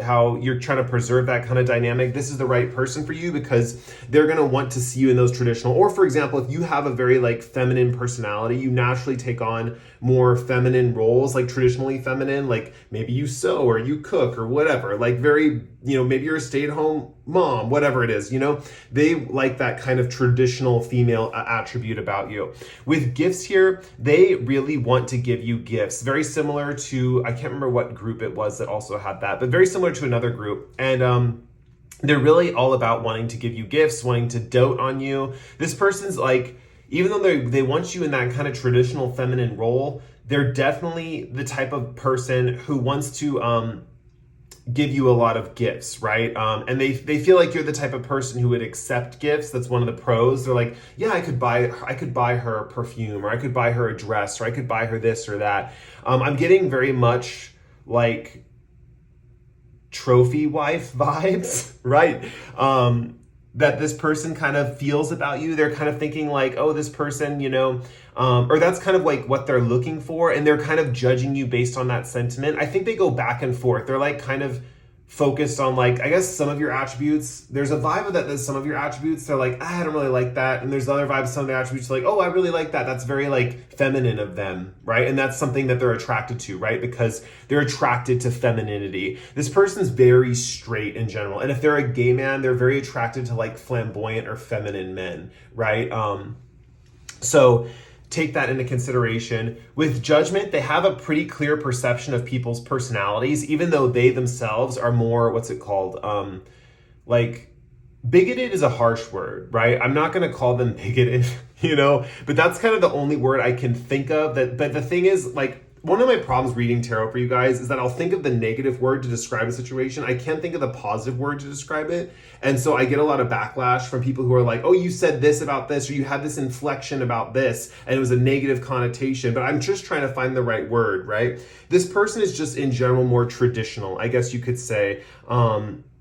how you're trying to preserve that kind of dynamic, this is the right person for you, because they're going to want to see you in those traditional, or for example, if you have a very like feminine personality, you naturally take on more feminine roles, like traditionally feminine, like maybe you sew or you cook or whatever, like very, you know, maybe you're a stay-at-home mom, whatever it is, you know, they like that kind of traditional female attribute about you. With gifts here, they really want to give you gifts, very similar to, I can't remember what group it was that also had that, but very similar to another group. And they're really all about wanting to give you gifts, wanting to dote on you. This person's like, even though they want you in that kind of traditional feminine role, they're definitely the type of person who wants to give you a lot of gifts, right? And they feel like you're the type of person who would accept gifts. That's one of the pros. They're like, yeah, I could buy her perfume, or I could buy her a dress, or I could buy her this or that. I'm getting very much like trophy wife vibes, right? That this person kind of feels about you. They're kind of thinking like, oh, this person, you know, or that's kind of like what they're looking for. And they're kind of judging you based on that sentiment. I think they go back and forth. They're like kind of focused on like, I guess some of your attributes. There's a vibe of that. There's some of your attributes. They're like, I don't really like that. And there's the other vibe of some of the attributes like, oh, I really like that. That's very like feminine of them, right? And that's something that they're attracted to, right? Because they're attracted to femininity. This person's very straight in general. And if they're a gay man, they're very attracted to like flamboyant or feminine men, right? So take that into consideration. With judgment, they have a pretty clear perception of people's personalities, even though they themselves are more, what's it called? Like, bigoted is a harsh word, right? I'm not going to call them bigoted, but that's kind of the only word I can think of. But the thing is, like, one of my problems reading tarot for you guys is that I'll think of the negative word to describe a situation. I can't think of the positive word to describe it. And so I get a lot of backlash from people who are like, oh, you said this about this, or you had this inflection about this, and it was a negative connotation. But I'm just trying to find the right word, right? This person is just in general more traditional, I guess you could say,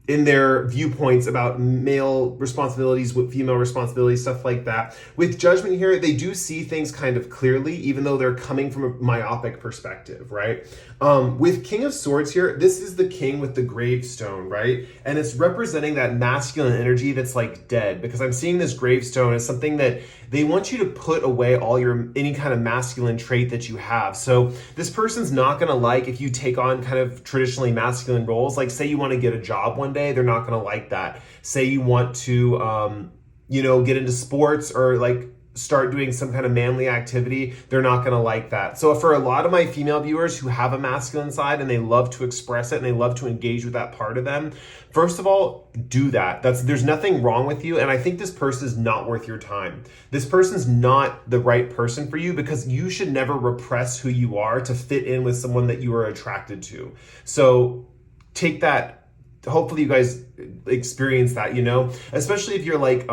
in their viewpoints about male responsibilities with female responsibilities, stuff like that. With judgment here, they do see things kind of clearly, even though they're coming from a myopic perspective, right? With King of Swords here, this is the king with the gravestone, right? And it's representing that masculine energy that's like dead, because I'm seeing this gravestone as something that they want you to put away all any kind of masculine trait that you have. So this person's not gonna like if you take on kind of traditionally masculine roles. Like say you wanna get a job one day, they're not gonna like that. Say you want to, get into sports or like start doing some kind of manly activity, they're not going to like that. So for a lot of my female viewers who have a masculine side and they love to express it and they love to engage with that part of them, first of all, do that. There's nothing wrong with you. And I think this person is not worth your time. This person's not the right person for you, because you should never repress who you are to fit in with someone that you are attracted to. So take that. Hopefully you guys experience that, especially if you're like,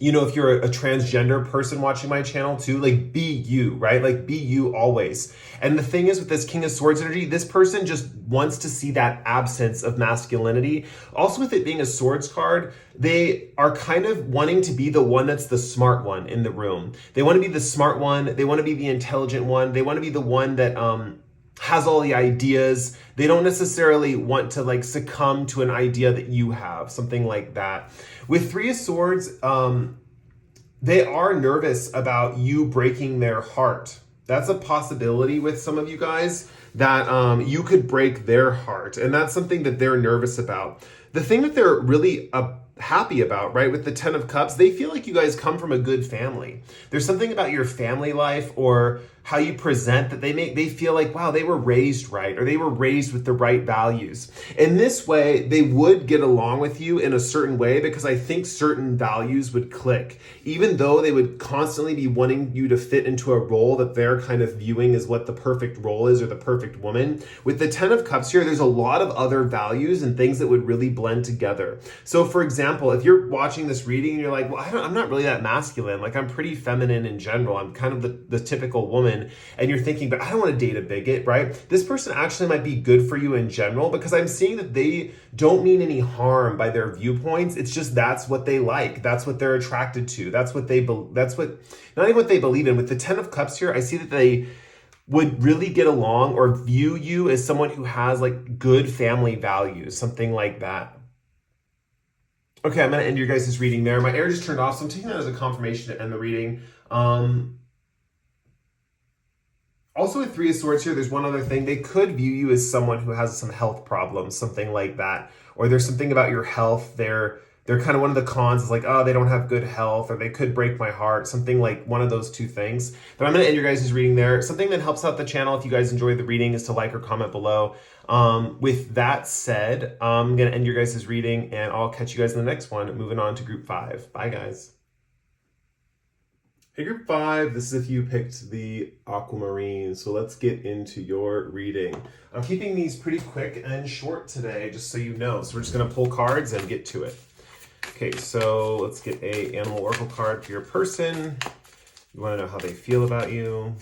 if you're a transgender person watching my channel too, like be you, right? Like be you always. And the thing is with this King of Swords energy, this person just wants to see that absence of masculinity. Also with it being a swords card, they are kind of wanting to be the one that's the smart one in the room. They want to be the smart one. They want to be the intelligent one. They want to be the one that, has all the ideas. They don't necessarily want to like succumb to an idea that you have, something like that. With Three of Swords, they are nervous about you breaking their heart. That's a possibility with some of you guys, that you could break their heart. And that's something that they're nervous about. The thing that they're really happy about, right, with the Ten of Cups, they feel like you guys come from a good family. There's something about your family life or how you present that they feel like, wow, they were raised right, or they were raised with the right values. In this way, they would get along with you in a certain way, because I think certain values would click, even though they would constantly be wanting you to fit into a role that they're kind of viewing as what the perfect role is, or the perfect woman. With the Ten of Cups here, there's a lot of other values and things that would really blend together. So for example, if you're watching this reading and you're like, well, I'm not really that masculine, like I'm pretty feminine in general, I'm kind of the typical woman, and you're thinking, but I don't want to date a bigot, right? This person actually might be good for you in general, because I'm seeing that they don't mean any harm by their viewpoints. It's just that's what they like. That's what they're attracted to. That's what not even what they believe in. With the Ten of Cups here, I see that they would really get along or view you as someone who has like good family values, something like that. Okay, I'm going to end your guys' reading there. My air just turned off, so I'm taking that as a confirmation to end the reading. Also with Three of Swords here, there's one other thing. They could view you as someone who has some health problems, something like that. Or there's something about your health. They're kind of one of the cons is like, oh, they don't have good health, or they could break my heart, something like one of those two things. But I'm going to end your guys' reading there. Something that helps out the channel if you guys enjoyed the reading is to like or comment below. With that said, I'm going to end your guys' reading, and I'll catch you guys in the next one. Moving on to group 5. Bye, guys. Hey, group 5, this is if you picked the Aquamarine, so let's get into your reading. I'm keeping these pretty quick and short today, just so you know. So we're just going to pull cards and get to it. Okay, so let's get a Animal Oracle card for your person. You want to know how they feel about you.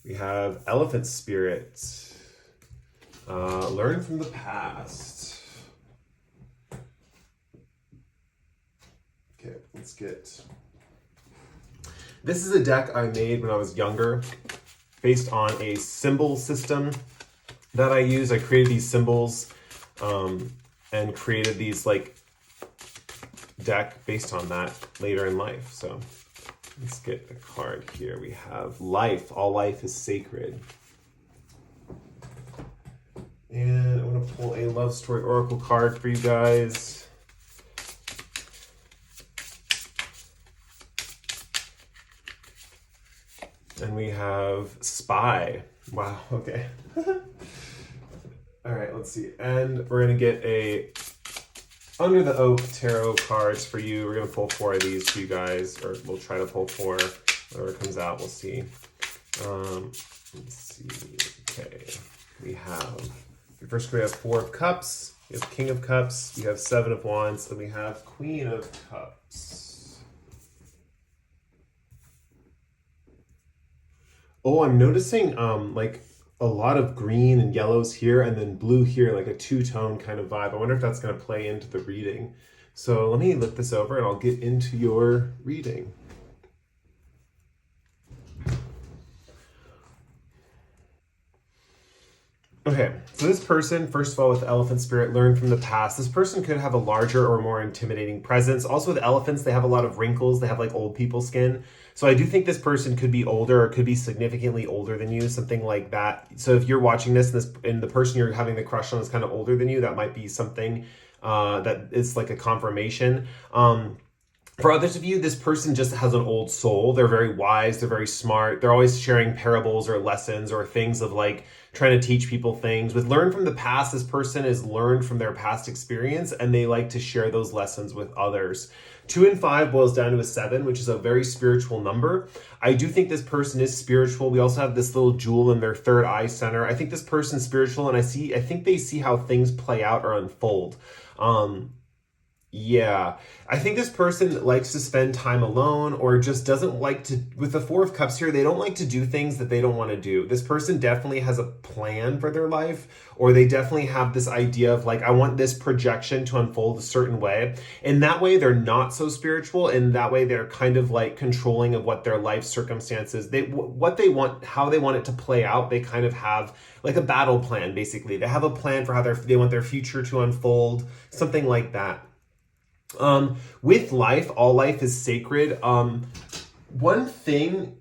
We have Elephant Spirit. Learn from the past. Okay, let's get... This is a deck I made when I was younger, based on a symbol system that I use. I created these symbols and created these like deck based on that later in life. So let's get a card here. We have life. All life is sacred. And I'm going to pull a love story oracle card for you guys. And we have spy. Wow, okay. All right, let's see. And we're going to get a Under the Oak tarot cards for you. We're going to pull 4 of these for you guys, or we'll try to pull 4. Whatever comes out, we'll see. Let's see. Okay, we have, first we have 4 of Cups, we have King of Cups, we have 7 of Wands, and we have Queen of Cups. Oh, I'm noticing like a lot of green and yellows here, and then blue here, like a two-tone kind of vibe. I wonder if that's going to play into the reading. So let me look this over and I'll get into your reading. Okay, so this person, first of all, with the elephant spirit, learned from the past. This person could have a larger or more intimidating presence. Also with elephants, they have a lot of wrinkles. They have like old people skin. So I do think this person could be older or could be significantly older than you, something like that. So if you're watching this and the person you're having the crush on is kind of older than you, that might be something that is like a confirmation. For others of you, this person just has an old soul. They're very wise. They're very smart. They're always sharing parables or lessons or things of like trying to teach people things. With learn from the past, this person has learned from their past experience and they like to share those lessons with others. 2 and 5 boils down to a 7, which is a very spiritual number. I do think this person is spiritual. We also have this little jewel in their third eye center. I think this person's spiritual, and I think they see how things play out or unfold. Yeah, I think this person likes to spend time alone or just doesn't like to, with the 4 of Cups here, they don't like to do things that they don't want to do. This person definitely has a plan for their life, or they definitely have this idea of like, I want this projection to unfold a certain way. And that way they're not so spiritual, and that way they're kind of like controlling of what their life circumstances, what they want, how they want it to play out. They kind of have like a battle plan, basically. They have a plan for how they want their future to unfold, something like that. With life, all life is sacred. One thing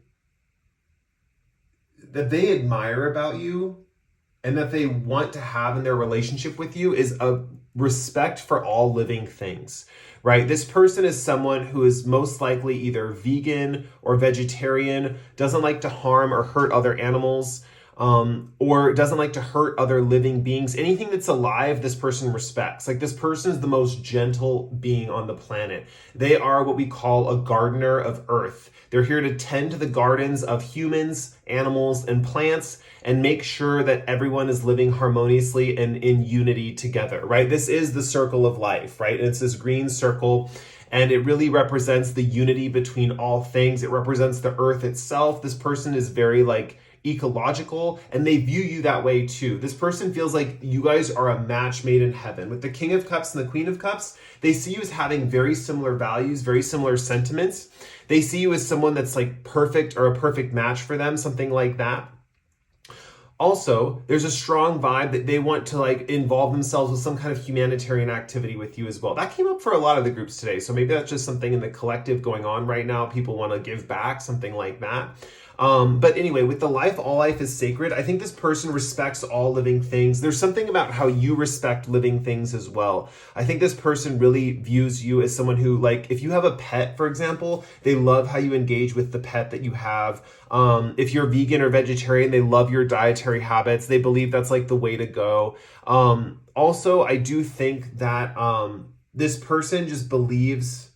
that they admire about you and that they want to have in their relationship with you is a respect for all living things, right? This person is someone who is most likely either vegan or vegetarian, doesn't like to harm or hurt other animals, or doesn't like to hurt other living beings. Anything that's alive, this person respects. Like, this person is the most gentle being on the planet. They are what we call a gardener of earth. They're here to tend to the gardens of humans, animals, and plants, and make sure that everyone is living harmoniously and in unity together, right? This is the circle of life, right? And it's this green circle, and it really represents the unity between all things. It represents the earth itself. This person is very like ecological, and they view you that way too. This person feels like you guys are a match made in heaven. With the King of Cups and the Queen of Cups, they see you as having very similar values, very similar sentiments. They see you as someone that's like perfect or a perfect match for them, something like that. Also, there's a strong vibe that they want to like involve themselves with some kind of humanitarian activity with you as well. That came up for a lot of the groups today. So maybe that's just something in the collective going on right now. People want to give back, something like that. But anyway, with the life, all life is sacred. I think this person respects all living things. There's something about how you respect living things as well. I think this person really views you as someone who, like, if you have a pet, for example, they love how you engage with the pet that you have. If you're vegan or vegetarian, they love your dietary habits. They believe that's like the way to go. Also, I do think that this person just believes...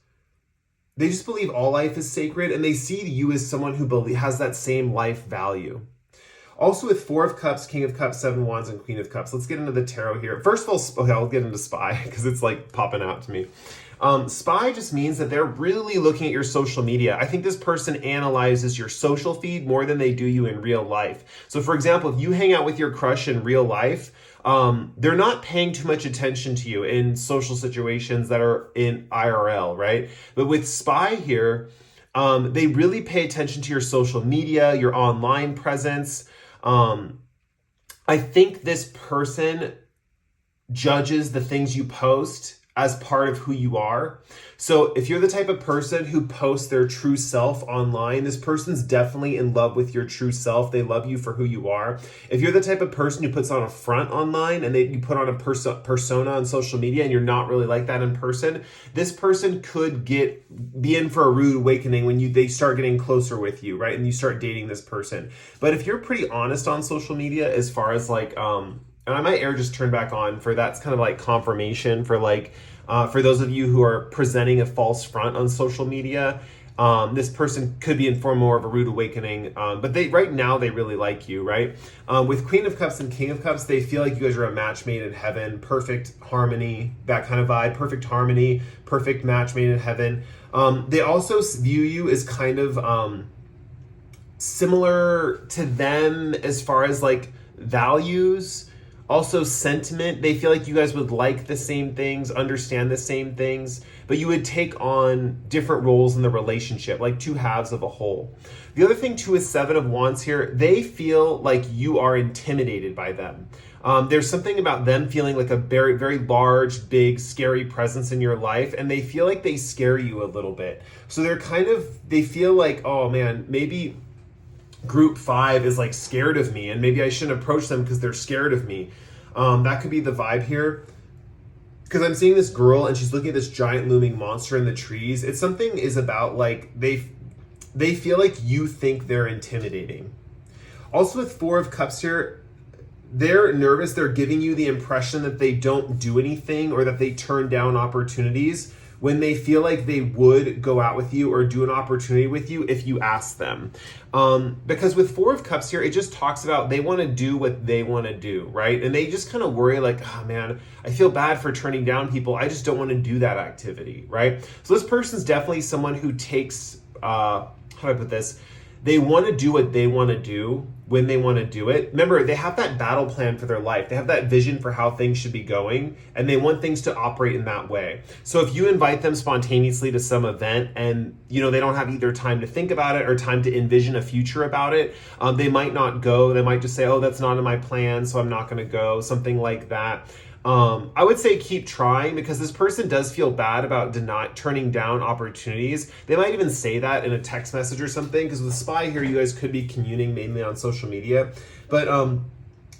They just believe all life is sacred, and they see you as someone who has that same life value. Also, with 4 of Cups, King of Cups, 7 Wands, and Queen of Cups. Let's get into the tarot here. First of all, okay, I'll get into Spy because it's like popping out to me. Spy just means that they're really looking at your social media. I think this person analyzes your social feed more than they do you in real life. So for example, if you hang out with your crush in real life, they're not paying too much attention to you in social situations that are in IRL, right? But with Spy here, they really pay attention to your social media, your online presence. I think this person judges the things you post as part of who you are. So if you're the type of person who posts their true self online, this person's definitely in love with your true self. They love you for who you are. If you're the type of person who puts on a front online and you put on a persona on social media and you're not really like that in person, this person could be in for a rude awakening when they start getting closer with you, right? And you start dating this person. But if you're pretty honest on social media as far as like, and my air just turned back on for that's kind of like confirmation for like, for those of you who are presenting a false front on social media, this person could be in for more of a rude awakening, but right now they really like you, right? With Queen of Cups and King of Cups, they feel like you guys are a match made in heaven, perfect harmony, that kind of vibe, perfect harmony, perfect match made in heaven. They also view you as kind of similar to them as far as like values. Also sentiment, they feel like you guys would like the same things, understand the same things, but you would take on different roles in the relationship, like two halves of a whole. The other thing too is Seven of Wands here, they feel like you are intimidated by them. There's something about them feeling like a very, very large, big, scary presence in your life, and they feel like they scare you a little bit. So they feel like, oh man, maybe group 5 is like scared of me and maybe I shouldn't approach them because they're scared of me. That could be the vibe here. Because I'm seeing this girl and she's looking at this giant looming monster in the trees. It's something is about like they feel like you think they're intimidating. Also with Four of Cups here, they're nervous. They're giving you the impression that they don't do anything or that they turn down opportunities when they feel like they would go out with you or do an opportunity with you if you ask them. Because with Four of Cups here, it just talks about they want to do what they want to do, right? And they just kind of worry like, oh man, I feel bad for turning down people. I just don't want to do that activity, right? So this person's definitely someone who takes, how do I put this? They want to do what they want to do when they want to do it. Remember, they have that battle plan for their life. They have that vision for how things should be going, and they want things to operate in that way. So if you invite them spontaneously to some event and they don't have either time to think about it or time to envision a future about it, they might not go. They might just say, oh, that's not in my plan, so I'm not going to go, something like that. I would say keep trying because this person does feel bad about turning down opportunities. They might even say that in a text message or something because with Spy here, you guys could be communing mainly on social media. But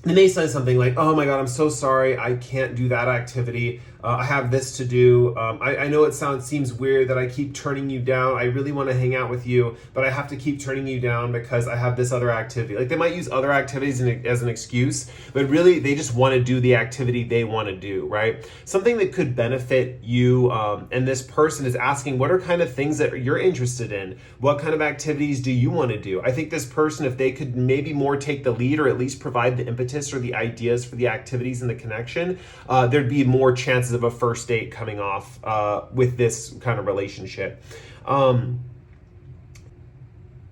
they may say something like, oh my God, I'm so sorry. I can't do that activity. I have this to do. I know it seems weird that I keep turning you down. I really want to hang out with you, but I have to keep turning you down because I have this other activity. Like they might use other activities as an excuse, but really they just want to do the activity they want to do, right? Something that could benefit you and this person is asking, what are kind of things that you're interested in? What kind of activities do you want to do? I think this person, if they could maybe more take the lead or at least provide the impetus or the ideas for the activities and the connection, there'd be more chances of a first date coming off with this kind of relationship.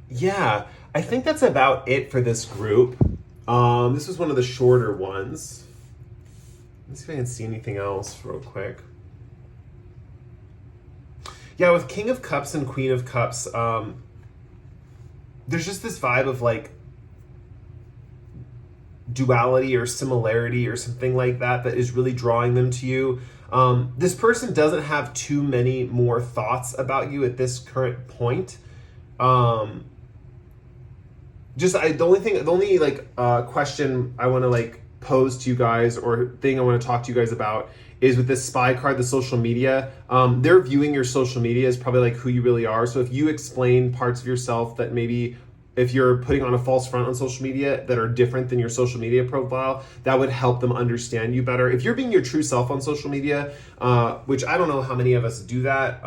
Yeah, I think that's about it for this group. This was one of the shorter ones. Let's see if I can see anything else real quick. Yeah, with King of Cups and Queen of Cups, there's just this vibe of like duality or similarity or something like that is really drawing them to you. This person doesn't have too many more thoughts about you at this current point. The only question I want to pose to you guys or thing I want to talk to you guys about is with this Spy card, the social media. They're viewing your social media as probably who you really are. So if you explain parts of yourself that maybe if you're putting on a false front on social media that are different than your social media profile, that would help them understand you better. If you're being your true self on social media, which I don't know how many of us do that,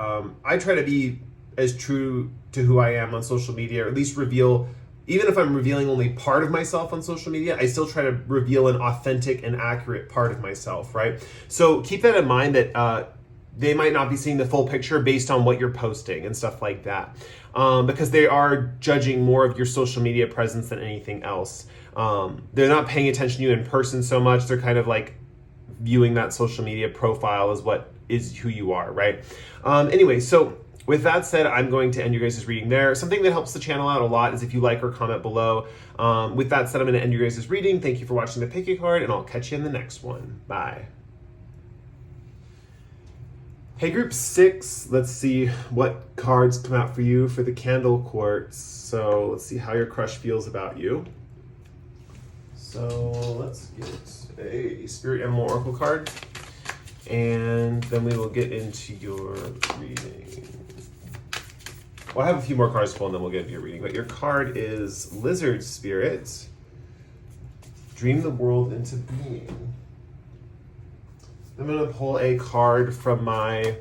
I try to be as true to who I am on social media, or at least reveal, even if I'm revealing only part of myself on social media, I still try to reveal an authentic and accurate part of myself, right? So keep that in mind that they might not be seeing the full picture based on what you're posting and stuff like that. Because they are judging more of your social media presence than anything else. They're not paying attention to you in person so much. They're kind of viewing that social media profile as what is who you are, right? Anyway, so with that said, I'm going to end your guys' reading there. Something that helps the channel out a lot is if you like or comment below. With that said, I'm going to end your guys' reading. Thank you for watching the pick a card, and I'll catch you in the next one. Bye. Hey, group 6, let's see what cards come out for you for the candle quartz. So let's see how your crush feels about you. So let's get a Spirit Animal Oracle card, and then we will get into your reading. Well, I have a few more cards to pull, and then we'll get into your reading. But your card is Lizard Spirit. Dream the world into being. I'm going to pull a card from my...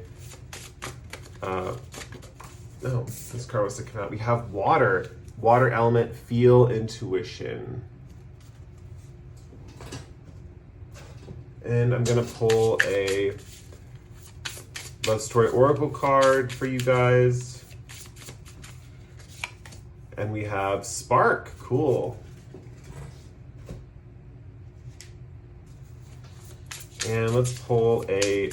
this card was to come out. We have Water. Water element, feel intuition. And I'm going to pull a Love Story Oracle card for you guys. And we have Spark. Cool. And let's pull a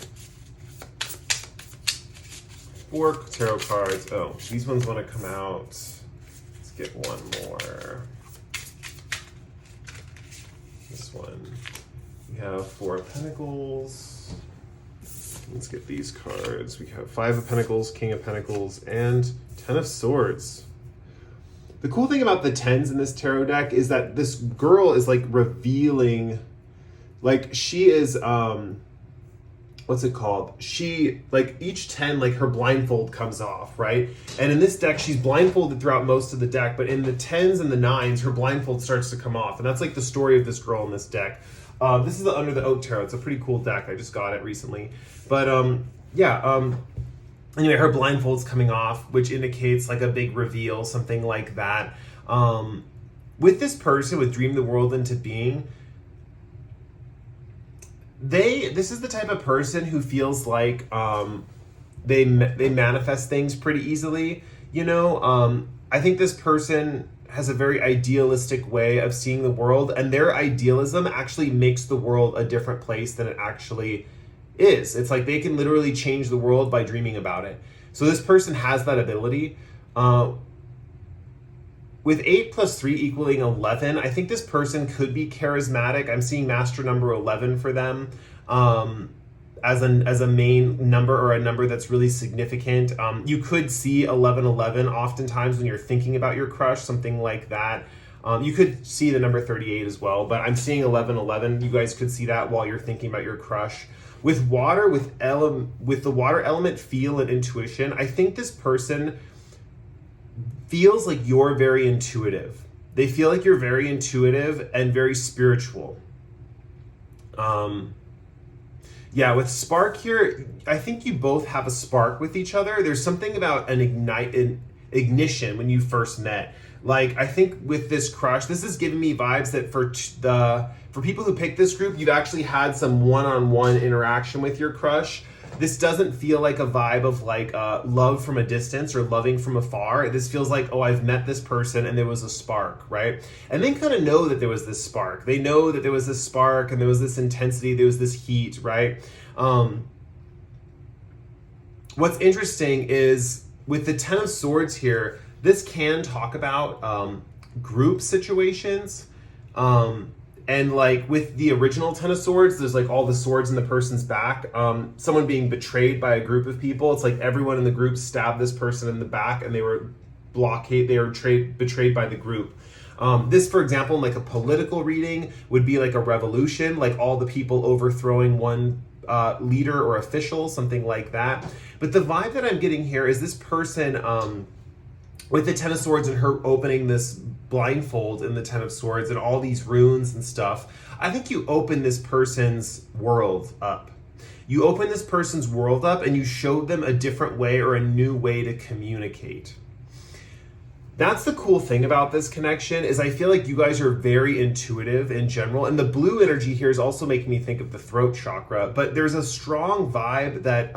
4 tarot cards. Oh, these ones want to come out. Let's get one more. This one. We have 4 of Pentacles. Let's get these cards. We have 5 of Pentacles, King of Pentacles, and 10 of Swords. The cool thing about the 10s in this tarot deck is that this girl is like revealing, like she is, what's it called? She, like each 10, like her blindfold comes off, right? And in this deck, she's blindfolded throughout most of the deck, but in the 10s and the 9s, her blindfold starts to come off. And that's like the story of this girl in this deck. This is the Under the Oak Tarot. It's a pretty cool deck. I just got it recently. But anyway, her blindfold's coming off, which indicates like a big reveal, something like that. With this person, with Dream the World into Being, this is the type of person who feels like they manifest things pretty easily. You know, I think this person has a very idealistic way of seeing the world, and their idealism actually makes the world a different place than it actually is. It's like they can literally change the world by dreaming about it. So this person has that ability. With 8 plus 3 equaling 11, I think this person could be charismatic. I'm seeing master number 11 for them as a main number, or a number that's really significant. You could see 1111 oftentimes when you're thinking about your crush, something like that. You could see the number 38 as well, but I'm seeing 1111. You guys could see that while you're thinking about your crush. With water, with the water element, feel and intuition, I think this person feels like you're very intuitive. They feel like you're very intuitive and very spiritual. Yeah, with Spark here, I think you both have a spark with each other. There's something about an ignition when you first met. Like, I think with this crush, this is giving me vibes that for people who pick this group, you've actually had some one-on-one interaction with your crush. This doesn't feel like a vibe of like love from a distance or loving from afar. This feels like, oh, I've met this person and there was a spark, right? And they kind of know that there was this spark. They know that there was this spark and there was this intensity, there was this heat, right? What's interesting is with the 10 of Swords here, this can talk about group situations. And like with the original 10 of Swords, there's like all the swords in the person's back. Someone being betrayed by a group of people. It's like everyone in the group stabbed this person in the back and they were betrayed by the group. This, for example, in like a political reading would be like a revolution, like all the people overthrowing one leader or official, something like that. But the vibe that I'm getting here is this person, with the 10 of Swords and her opening this blindfold in the 10 of Swords and all these runes and stuff, I think you open this person's world up. You open this person's world up and you showed them a different way or a new way to communicate. That's the cool thing about this connection, is I feel like you guys are very intuitive in general. And the blue energy here is also making me think of the throat chakra, but there's a strong vibe that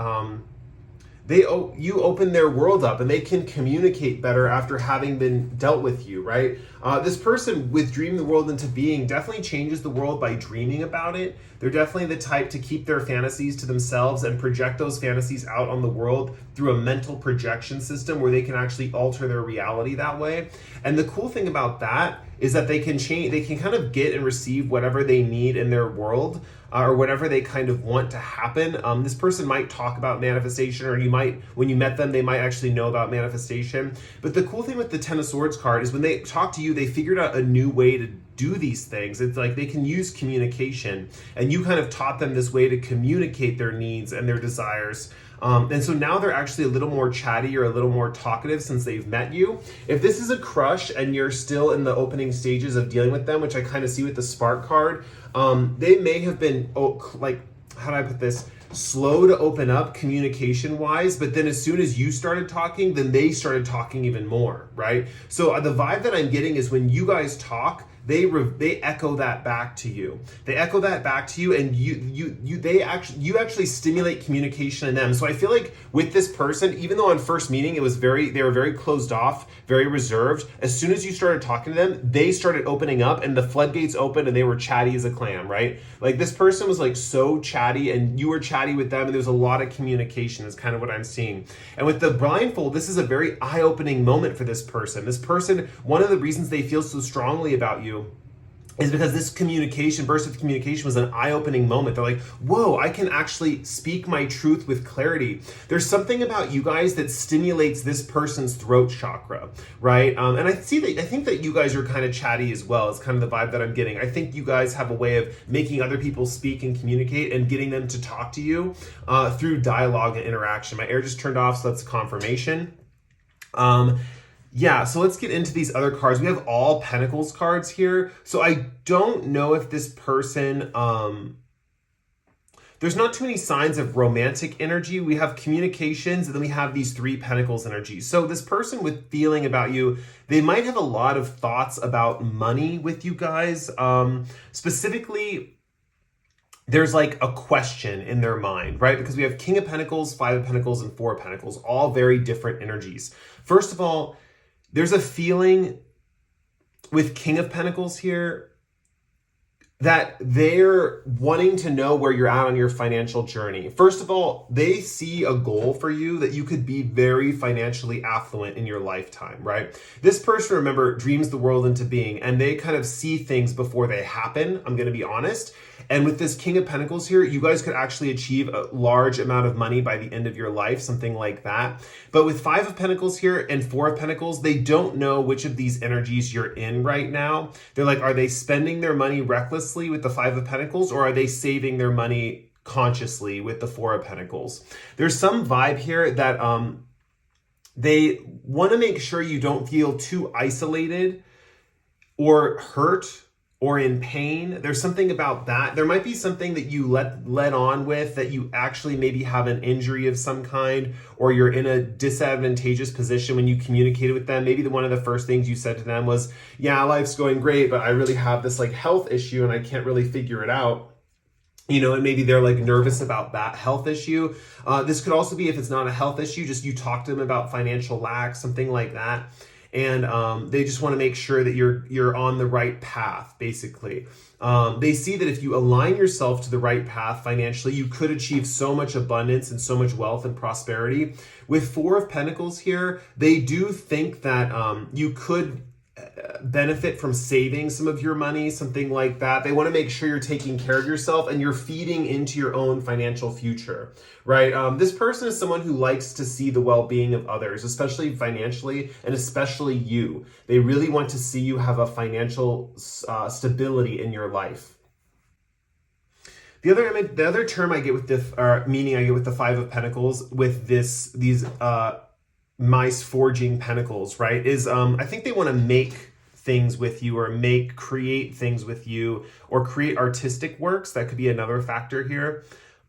you open their world up and they can communicate better after having been dealt with you, right? This person with Dream the World into Being definitely changes the world by dreaming about it. They're definitely the type to keep their fantasies to themselves and project those fantasies out on the world through a mental projection system where they can actually alter their reality that way. And the cool thing about that is that they can change, they can kind of get and receive whatever they need in their world, or whatever they kind of want to happen. This person might talk about manifestation, or you might, when you met them, they might actually know about manifestation. But the cool thing with the Ten of Swords card is when they talk to you, they figured out a new way to do these things. It's like they can use communication, and you kind of taught them this way to communicate their needs and their desires. And so now they're actually a little more chatty or a little more talkative since they've met you. If this is a crush and you're still in the opening stages of dealing with them, which I kind of see with the Spark card, they may have been, like, how do I put this? Slow to open up communication wise, but then as soon as you started talking, then they started talking even more, right? So the vibe that I'm getting is when you guys talk, they echo that back to you. They echo that back to you, and you actually stimulate communication in them. So I feel like with this person, even though on first meeting they were very closed off, very reserved, as soon as you started talking to them, they started opening up and the floodgates opened and they were chatty as a clam, right? Like this person was like so chatty and you were chatty with them, and there was a lot of communication is kind of what I'm seeing. And with the blindfold, this is a very eye-opening moment for this person. This person, one of the reasons they feel so strongly about you is because this burst of communication was an eye-opening moment. They're like, whoa, I can actually speak my truth with clarity. There's something about you guys that stimulates this person's throat chakra, right? And I think that you guys are kind of chatty as well. It's kind of the vibe that I'm getting. I think you guys have a way of making other people speak and communicate and getting them to talk to you through dialogue and interaction. My air just turned off, so that's confirmation. Yeah, so let's get into these other cards. We have all Pentacles cards here. So I don't know if this person, there's not too many signs of romantic energy. We have communications, and then we have these 3 Pentacles energies. So this person with feeling about you, they might have a lot of thoughts about money with you guys. Specifically, there's like a question in their mind, right? Because we have King of Pentacles, 5 of Pentacles, and 4 of Pentacles, all very different energies. First of all, there's a feeling with King of Pentacles here that they're wanting to know where you're at on your financial journey. First of all, they see a goal for you that you could be very financially affluent in your lifetime, right? This person, remember, dreams the world into being, and they kind of see things before they happen. I'm going to be honest. And with this King of Pentacles here, you guys could actually achieve a large amount of money by the end of your life, something like that. But with 5 of Pentacles here and 4 of Pentacles, they don't know which of these energies you're in right now. They're like, are they spending their money recklessly with the 5 of Pentacles, or are they saving their money consciously with the 4 of Pentacles? There's some vibe here that they want to make sure you don't feel too isolated or hurt or in pain. There's something about that. There might be something that you led on with, that you actually maybe have an injury of some kind, or you're in a disadvantageous position when you communicated with them. Maybe one of the first things you said to them was, yeah, life's going great, but I really have this like health issue and I can't really figure it out. You know, and maybe they're like nervous about that health issue. This could also be, if it's not a health issue, just you talk to them about financial lack, something like that. And they just want to make sure that you're on the right path, basically. They see that if you align yourself to the right path financially, you could achieve so much abundance and so much wealth and prosperity. With 4 of Pentacles here, they do think that you could benefit from saving some of your money, something like that. They want to make sure you're taking care of yourself and you're feeding into your own financial future, right? This person is someone who likes to see the well-being of others, especially financially, and especially you. They really want to see you have a financial stability in your life. The other term I get with this, meaning I get with the 5 of Pentacles with these mice forging pentacles, right, is I think they want to make things with you, or create things with you, or create artistic works. That could be another factor here.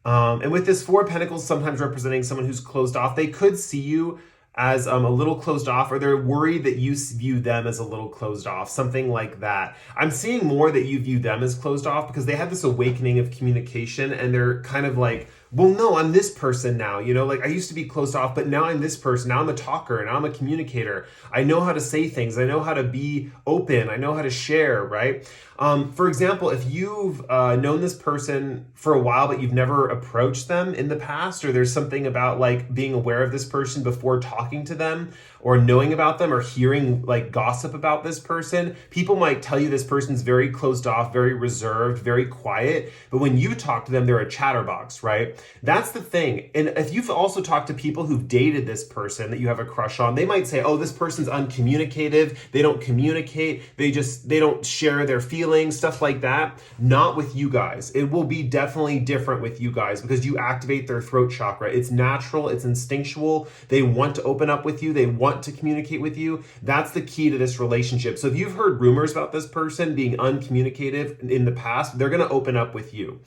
And with this 4 of Pentacles sometimes representing someone who's closed off, they could see you as a little closed off, or they're worried that you view them as a little closed off, something like that. I'm seeing more that you view them as closed off because they have this awakening of communication, and they're kind of like well, no, I'm this person now. Like I used to be closed off, but now I'm this person. Now I'm a talker, and now I'm a communicator. I know how to say things. I know how to be open. I know how to share, right? For example, if you've known this person for a while, but you've never approached them in the past, or there's something about like being aware of this person before talking to them, or knowing about them, or hearing like gossip about this person, people might tell you this person's very closed off, very reserved, very quiet. But when you talk to them, they're a chatterbox, right? That's the thing. And if you've also talked to people who've dated this person that you have a crush on, they might say, oh, this person's uncommunicative. They don't communicate. They don't share their feelings, stuff like that. Not with you guys. It will be definitely different with you guys because you activate their throat chakra. It's natural. It's instinctual. They want to open up with you. They want to communicate with you. That's the key to this relationship. So if you've heard rumors about this person being uncommunicative in the past, they're going to open up with you.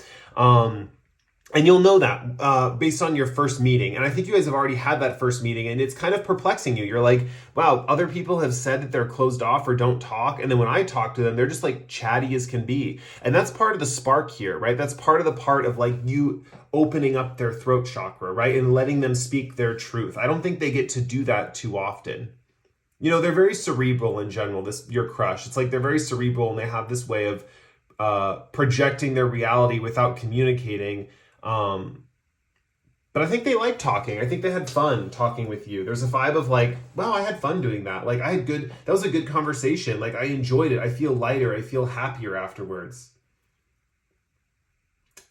And you'll know that based on your first meeting. And I think you guys have already had that first meeting, and it's kind of perplexing you. You're like, wow, other people have said that they're closed off or don't talk. And then when I talk to them, they're just like chatty as can be. And that's part of the spark here, right? That's part of like you opening up their throat chakra, right? And letting them speak their truth. I don't think they get to do that too often. They're very cerebral in general, your crush. It's like they're very cerebral, and they have this way of projecting their reality without communicating. But I think they like talking. I think they had fun talking with you. There's a vibe of like, wow, I had fun doing that. Like that was a good conversation. Like I enjoyed it. I feel lighter. I feel happier afterwards.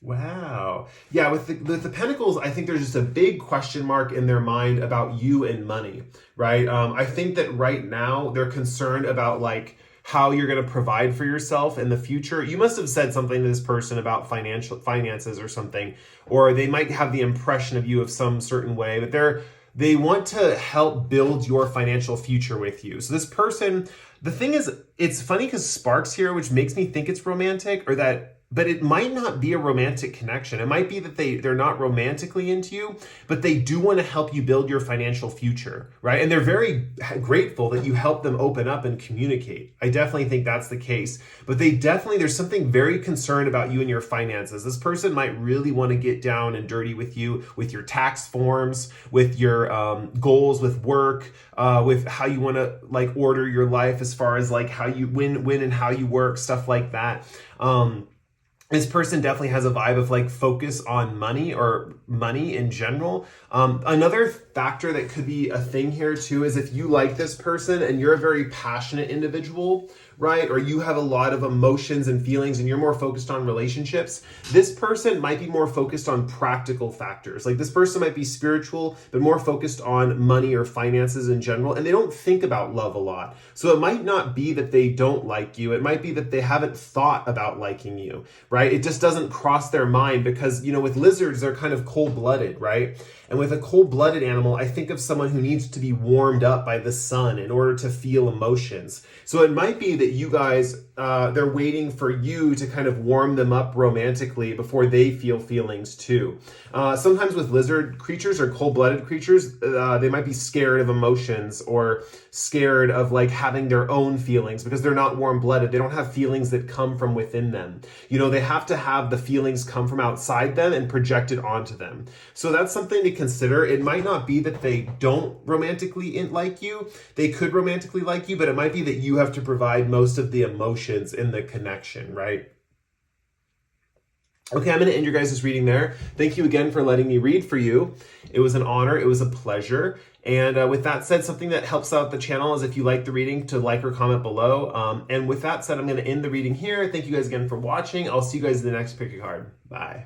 Wow. Yeah, with the Pentacles, I think there's just a big question mark in their mind about you and money, right? I think that right now they're concerned about like how you're going to provide for yourself in the future. You must have said something to this person about finances or something, or they might have the impression of you of some certain way, but they want to help build your financial future with you. So this person, the thing is, it's funny because sparks here, which makes me think it's romantic, but it might not be a romantic connection. It might be that they're not romantically into you, but they do want to help you build your financial future, right? And they're very grateful that you help them open up and communicate. I definitely think that's the case. But there's something very concerned about you and your finances. This person might really want to get down and dirty with you, with your tax forms, with your goals, with work, with how you want to like order your life as far as like how you when and how you work, stuff like that. This person definitely has a vibe of like focus on money or money in general. Another factor that could be a thing here too is if you like this person and you're a very passionate individual, right? Or you have a lot of emotions and feelings and you're more focused on relationships, this person might be more focused on practical factors. Like this person might be spiritual, but more focused on money or finances in general. And they don't think about love a lot. So it might not be that they don't like you. It might be that they haven't thought about liking you, right? It just doesn't cross their mind because, with lizards, they're kind of cold-blooded, right? And with a cold-blooded animal, I think of someone who needs to be warmed up by the sun in order to feel emotions. So it might be that you guys, they're waiting for you to kind of warm them up romantically before they feel feelings too. Sometimes with lizard creatures or cold-blooded creatures, they might be scared of emotions or scared of like having their own feelings because they're not warm-blooded. They don't have feelings that come from within them. They have to have the feelings come from outside them and projected onto them. So that's something to consider. It might not be that they don't romantically like you. They could romantically like you, but it might be that you have to provide most of the emotions in the connection, right? Okay, I'm going to end your guys' reading there. Thank you again for letting me read for you. It was an honor. It was a pleasure. And with that said, something that helps out the channel is if you like the reading to like or comment below. And with that said, I'm going to end the reading here. Thank you guys again for watching. I'll see you guys in the next Pick a Card. Bye.